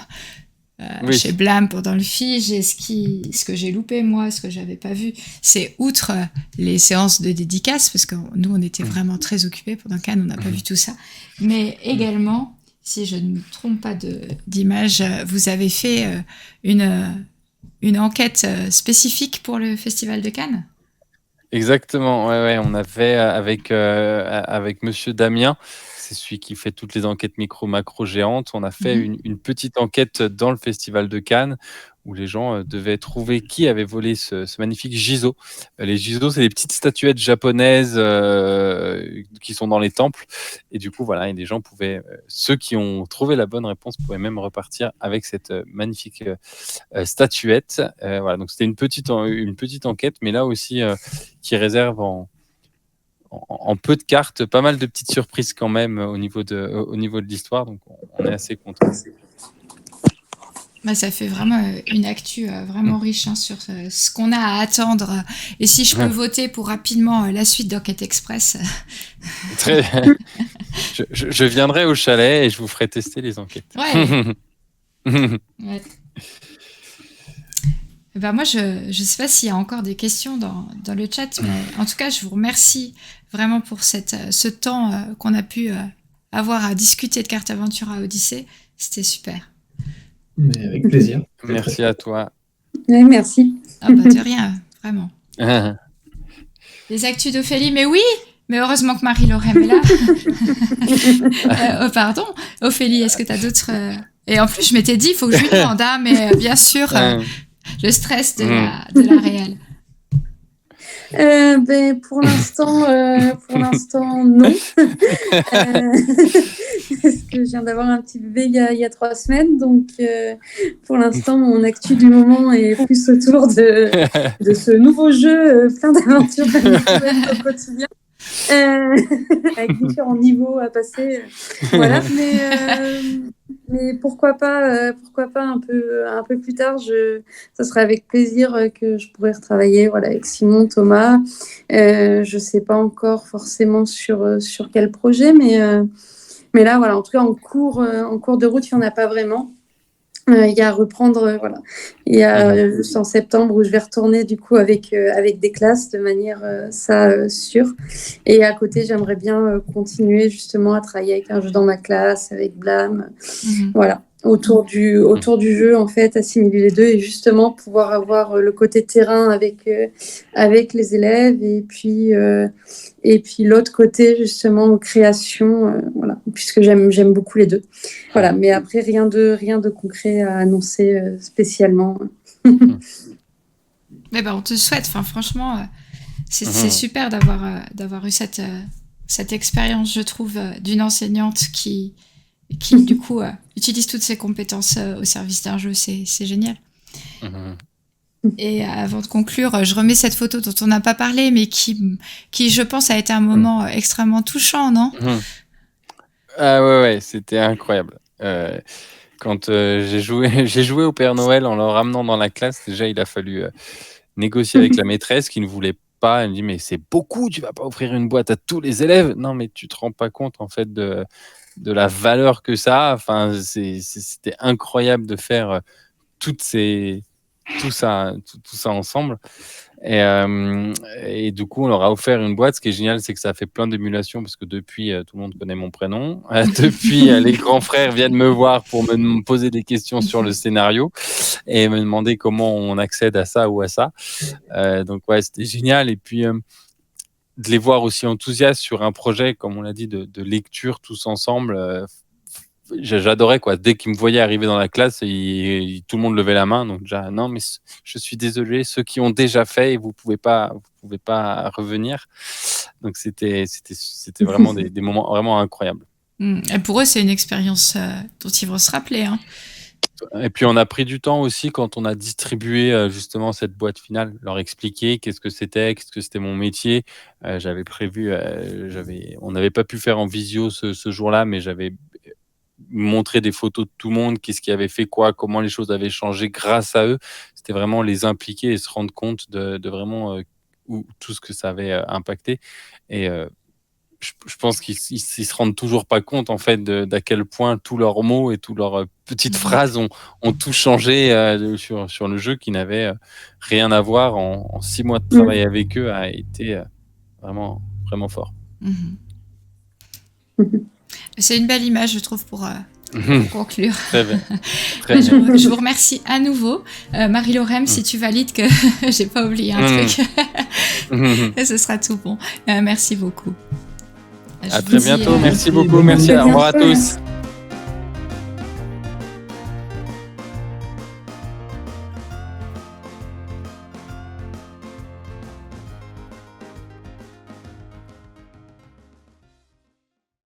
chez Blâme pendant le Fige. Et ce que j'ai loupé, moi, ce que j'avais pas vu, c'est outre les séances de dédicaces, parce que nous, on était vraiment très occupés pendant Cannes, on n'a pas vu tout ça. Mais également, si je ne me trompe pas d'image, vous avez fait une enquête spécifique pour le Festival de Cannes. Exactement, ouais, on a fait avec Monsieur Damien, c'est celui qui fait toutes les enquêtes micro-macro géantes. On a fait une petite enquête dans le Festival de Cannes où les gens devaient trouver qui avait volé ce magnifique Jizo. Les Jizo, c'est des petites statuettes japonaises qui sont dans les temples. Et du coup, voilà, et les gens pouvaient, ceux qui ont trouvé la bonne réponse pouvaient même repartir avec cette magnifique statuette. Voilà, donc c'était une petite enquête, mais là aussi qui réserve en peu de cartes, pas mal de petites surprises quand même au niveau de l'histoire. Donc on est assez content. Bah, ça fait vraiment une actu vraiment riche sur ce qu'on a à attendre. Et si je peux voter pour rapidement la suite d'Enquête Express. Je viendrai au chalet et je vous ferai tester les enquêtes. Ouais. Ouais. Bah moi, je ne sais pas s'il y a encore des questions dans le chat, mais en tout cas, je vous remercie vraiment pour ce temps qu'on a pu avoir à discuter de Carta Ventura Odyssey. C'était super. Mais avec plaisir. Merci à toi. Oui, merci. Ah bah de rien, vraiment. Les actus d'Ophélie, mais oui, mais heureusement que Marie-Laurent est là. Pardon, Ophélie, est-ce que tu as d'autres... Et en plus, je m'étais dit, il faut que je lui demande, mais bien sûr, le stress de la réelle. Pour l'instant, non. Parce que je viens d'avoir un petit bébé il y a 3 semaines. Donc, pour l'instant, mon actu du moment est plus autour de ce nouveau jeu plein d'aventures au quotidien. Avec différents niveaux à passer. Voilà, mais pourquoi pas un peu plus tard, ça serait avec plaisir que je pourrais retravailler avec Simon, Thomas. Je sais pas encore forcément sur quel projet, mais là, voilà, en tout cas, en cours de route, il n'y en a pas vraiment. Il y a à reprendre, il y a en septembre où je vais retourner du coup avec des classes de manière sûre. Et à côté, j'aimerais bien continuer justement à travailler avec un jeu dans ma classe, avec Blâme. Voilà. autour du jeu, en fait, assimiler les deux et justement pouvoir avoir le côté terrain avec les élèves et puis l'autre côté, justement, création, voilà, puisque j'aime beaucoup les deux. Voilà, mais après, rien de concret à annoncer spécialement. Mais on te souhaite, franchement, c'est super d'avoir eu cette expérience, je trouve, d'une enseignante qui du coup, utilise toutes ses compétences au service d'un jeu. C'est génial. Et avant de conclure, je remets cette photo dont on n'a pas parlé, mais qui, je pense, a été un moment extrêmement touchant, non ? Ah ouais, c'était incroyable. Quand j'ai joué au Père Noël en le ramenant dans la classe, déjà, il a fallu négocier avec la maîtresse qui ne voulait pas. Elle me dit, mais c'est beaucoup, tu vas pas offrir une boîte à tous les élèves. Non, mais tu te rends pas compte, en fait, de la valeur que ça a. Enfin, c'était incroyable de faire tout ça ensemble. Et du coup, on leur a offert une boîte. Ce qui est génial, c'est que ça a fait plein d'émulations parce que depuis, tout le monde connaît mon prénom. Depuis, les grands frères viennent me voir pour me poser des questions sur le scénario et me demander comment on accède à ça ou à ça. Donc, ouais, c'était génial. Et puis, de les voir aussi enthousiastes sur un projet, comme on l'a dit, de lecture tous ensemble. J'adorais, quoi. Dès qu'ils me voyaient arriver dans la classe, tout le monde levait la main. Donc déjà, non, mais je suis désolé, ceux qui ont déjà fait, vous pouvez pas revenir. Donc c'était vraiment des moments vraiment incroyables. Et pour eux, c'est une expérience dont ils vont se rappeler. Hein. Et puis on a pris du temps aussi quand on a distribué justement cette boîte finale, leur expliquer qu'est-ce que c'était mon métier. J'avais prévu, on n'avait pas pu faire en visio ce jour-là, mais j'avais montrer des photos de tout le monde, qu'est-ce qui avait fait quoi, comment les choses avaient changé grâce à eux. C'était vraiment les impliquer et se rendre compte de vraiment tout ce que ça avait impacté. Et je pense qu'ils se rendent toujours pas compte en fait d'à quel point tous leurs mots et toutes leurs petites phrases ont tout changé sur le jeu qui n'avait rien à voir. En 6 mois de travail avec eux a été vraiment, vraiment fort. C'est une belle image, je trouve, pour conclure. Très bien. Je vous remercie à nouveau. Marie-Laurem, si tu valides que j'ai pas oublié un truc. Et ce sera tout bon. Merci beaucoup. À très bientôt. Merci beaucoup. Merci. Au revoir à tous.